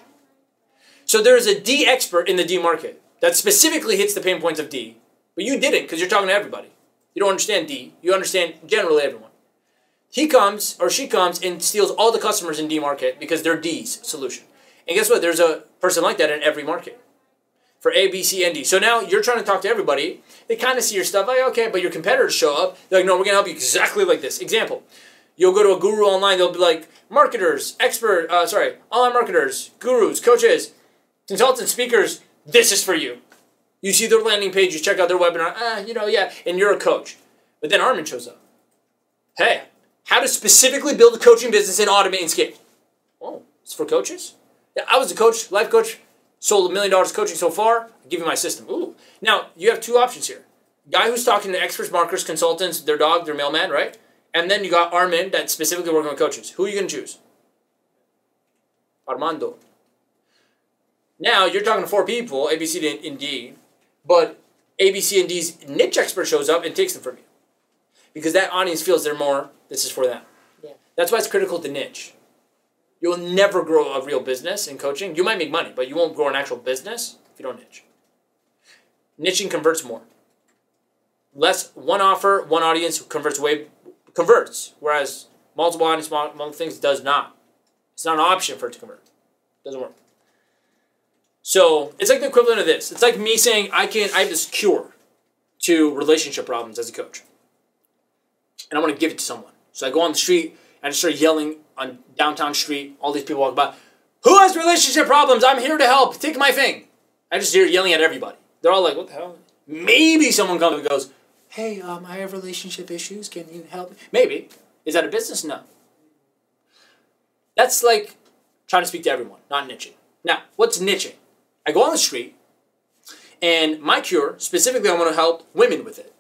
So there is a D expert in the D market that specifically hits the pain points of D, but you didn't because you're talking to everybody. You don't understand D. You understand generally everyone. He comes, or she comes, and steals all the customers in D market because they're D's solution. And guess what? There's a person like that in every market. For A, B, C, and D. So now you're trying to talk to everybody. They kind of see your stuff, like, okay, but your competitors show up. They're like, no, we're going to help you exactly like this. Example, you'll go to a guru online. They'll be like, marketers, online marketers, gurus, coaches, consultants, speakers, this is for you. You see their landing page, you check out their webinar, and you're a coach. But then Armin shows up. Hey, how to specifically build a coaching business and automate and scale. Oh, it's for coaches? Yeah, I was a coach, life coach. Sold $1 million coaching so far. I'll give you my system. Ooh. Now, you have 2 options here. Guy who's talking to experts, marketers, consultants, their dog, their mailman, right? And then you got Armin that's specifically working with coaches. Who are you going to choose? Armando. Now, you're talking to 4 people, A, B, C, and D, but A, B, C, and D's niche expert shows up and takes them from you. Because that audience feels this is for them. Yeah. That's why it's critical to niche. You'll never grow a real business in coaching. You might make money, but you won't grow an actual business if you don't niche. Niching converts more. One offer, one audience converts, whereas multiple audience, multiple things does not. It's not an option for it to convert. It doesn't work. So it's like the equivalent of this. It's like me saying I have this cure to relationship problems as a coach, and I want to give it to someone. So I go on the street. I just start yelling on downtown street. All these people walk by. Who has relationship problems? I'm here to help. Take my thing. I just start yelling at everybody. They're all like, what the hell? Maybe someone comes and goes, hey, I have relationship issues. Can you help me? Maybe. Is that a business? No. That's like trying to speak to everyone, not niching. Now, what's niching? I go on the street, and my cure, specifically I want to help women with it.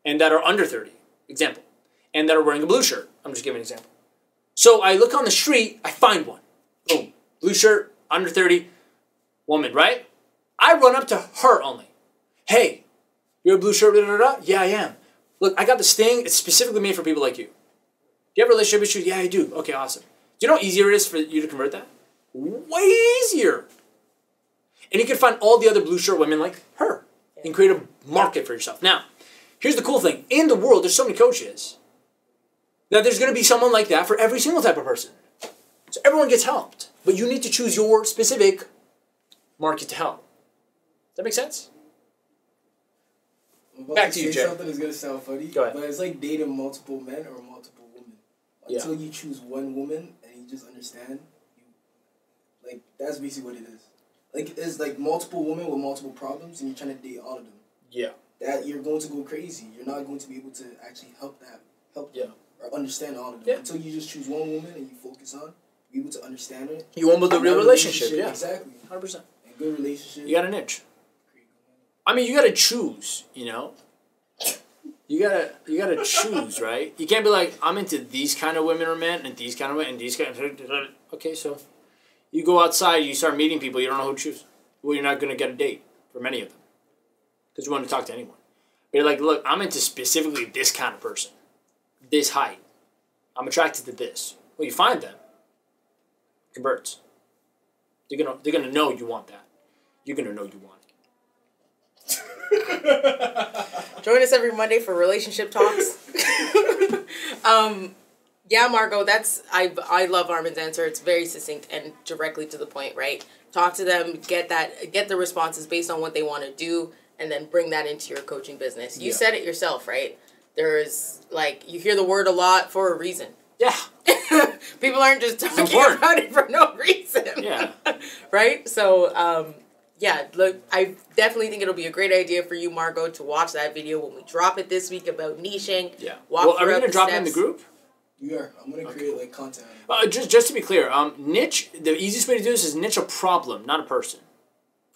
And that are under 30, example. And that are wearing a blue shirt. I'm just giving an example. So I look on the street, I find one. Boom. Blue shirt, under 30, woman, right? I run up to her only. Hey, you're a blue shirt, da, da, da? Yeah, I am. Look, I got this thing. It's specifically made for people like you. Do you have relationship issues? Yeah, I do. Okay, awesome. Do you know how easier it is for you to convert that? Way easier. And you can find all the other blue shirt women like her and create a market for yourself. Now, here's the cool thing. In the world, there's so many coaches that there's going to be someone like that for every single type of person. So everyone gets helped. But you need to choose your specific market to help. Does that make sense? Back to you, Jay. Something is going to sound funny, Go ahead. but it's like dating multiple men or multiple women. Until you choose one woman and you just understand, like, that's basically what it is. Like, it's like multiple women with multiple problems and you're trying to date all of them. Yeah. That you're going to go crazy. You're not going to be able to actually help them or understand all of them. Yeah. Until you just choose one woman and you focus on, be able to understand it. You won't build a real relationship, yeah. Exactly. 100%. And good relationship. You got a niche. I mean, you got to choose, you know? You gotta choose, right? You can't be like, I'm into these kind of women or men and these kind of women and these kind of... Okay, so you go outside, you start meeting people, you don't know who to choose. Well, you're not going to get a date for many of them. Because you want to talk to anyone. But you're like, look, I'm into specifically this kind of person. This height. I'm attracted to this. Well, you find them. Converts. They're gonna know you want that. You're gonna know you want it. Join us every Monday for relationship talks. Yeah, Margot, I love Armin's answer. It's very succinct and directly to the point, right? Talk to them, get the responses based on what they want to do, and then bring that into your coaching business. You said it yourself, right? There's, like, you hear the word a lot for a reason. Yeah. People aren't just talking about it for no reason. Yeah. Right? So, yeah, look, I definitely think it'll be a great idea for you, Margot, to watch that video when we drop it this week about niching. Yeah. Well, are we going to drop it in the group? We are. I'm going to create, like, content. Just to be clear, niche, the easiest way to do this is niche a problem, not a person.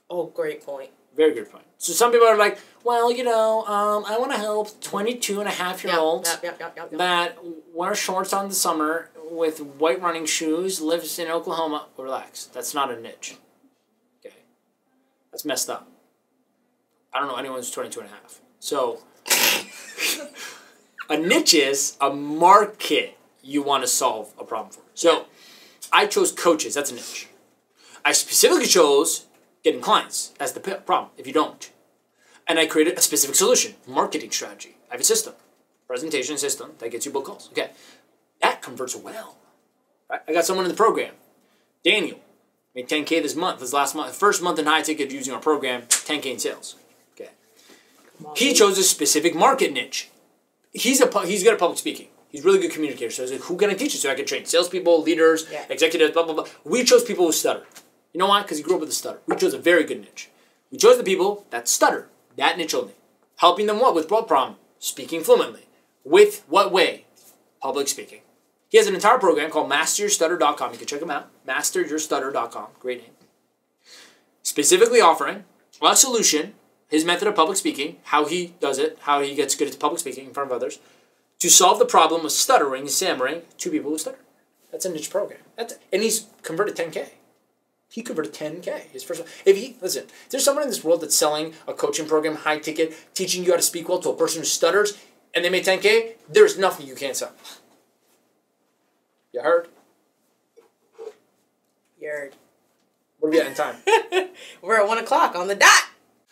Oh, great point. Very good point. So some people are like, well, you know, I want to help 22-and-a-half-year-olds that wear shorts on the summer with white running shoes, lives in Oklahoma. Relax. That's not a niche. Okay. That's messed up. I don't know anyone who's 22-and-a-half. So a niche is a market you want to solve a problem for. So I chose coaches. That's a niche. I specifically chose getting clients as the problem, if you don't. And I created a specific solution, marketing strategy. I have a system, presentation system that gets you book calls. Okay, that converts well. Right? I got someone in the program, Daniel, made $10K this month, first month in high ticket using our program, $10K in sales. Okay, he chose a specific market niche. He's good at public speaking. He's a really good communicator. So I was like, who can I teach you? So I can train salespeople, leaders, executives, blah, blah, blah. We chose people who stutter. You know why? Because he grew up with a stutter. We chose a very good niche. We chose the people that stutter. That niche only. Helping them what? With what problem? Speaking fluently. With what way? Public speaking. He has an entire program called MasterYourStutter.com. You can check him out. MasterYourStutter.com. Great name. Specifically offering a solution, his method of public speaking, how he does it, how he gets good at public speaking in front of others, to solve the problem of stuttering and stammering to people who stutter. That's a niche program. And he's converted 10K. He converted 10K. His first. Listen, if there's someone in this world that's selling a coaching program, high ticket, teaching you how to speak well to a person who stutters, and they made 10K, there's nothing you can't sell. You heard? You heard. What are we at in time? We're at 1 o'clock on the dot.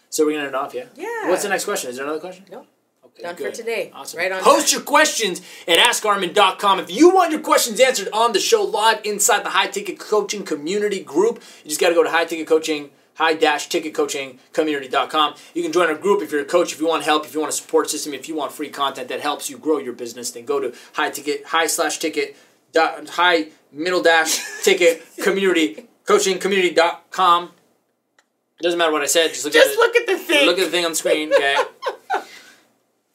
So we're going to end it off, yeah? Yeah. What's the next question? Is there another question? No. Okay, Done good. for today. Awesome. Right on Post time. your questions at AskArmin.com. If you want your questions answered on the show live inside the High Ticket Coaching Community group, you just got to go to high-ticketcoaching.com. You can join our group if you're a coach, if you want help, if you want a support system, if you want free content that helps you grow your business, then go to high-ticket community coaching community.com Doesn't matter what I said. Just look at the thing. Look at the thing on the screen, okay?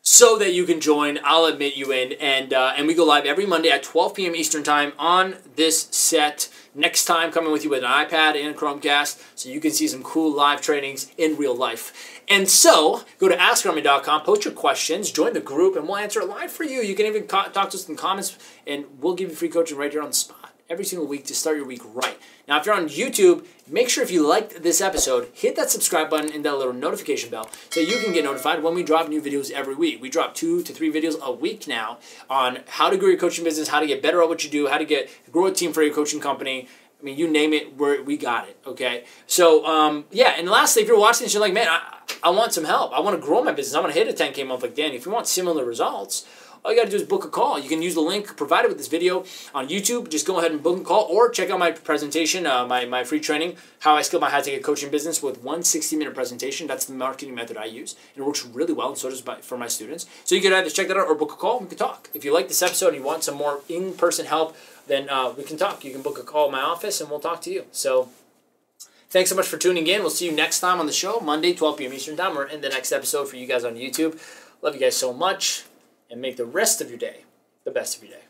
So that you can join. I'll admit you in. And we go live every Monday at 12 p.m. Eastern Time on this set. Next time, coming with you with an iPad and a Chromecast so you can see some cool live trainings in real life. And so, go to AskArmy.com, post your questions, join the group, and we'll answer it live for you. You can even talk to us in the comments, and we'll give you free coaching right here on the spot every single week to start your week right. Now, if you're on YouTube, make sure if you liked this episode, hit that subscribe button and that little notification bell so you can get notified when we drop new videos every week. We drop 2 to 3 videos a week now on how to grow your coaching business, how to get better at what you do, how to grow a team for your coaching company. I mean, you name it, we got it, okay? So, yeah, and lastly, if you're watching this, you're like, man, I want some help. I want to grow my business. I want to hit a 10K month like Danny. If you want similar results, all you got to do is book a call. You can use the link provided with this video on YouTube. Just go ahead and book a call or check out my presentation, my free training, How I Scaled My High-Ticket Coaching Business with one 60-minute presentation. That's the marketing method I use. And it works really well, and so does for my students. So you can either check that out or book a call and we can talk. If you like this episode and you want some more in-person help, then we can talk. You can book a call at my office and we'll talk to you. So thanks so much for tuning in. We'll see you next time on the show, Monday, 12 p.m. Eastern Time, or in the next episode for you guys on YouTube. Love you guys so much. And make the rest of your day the best of your day.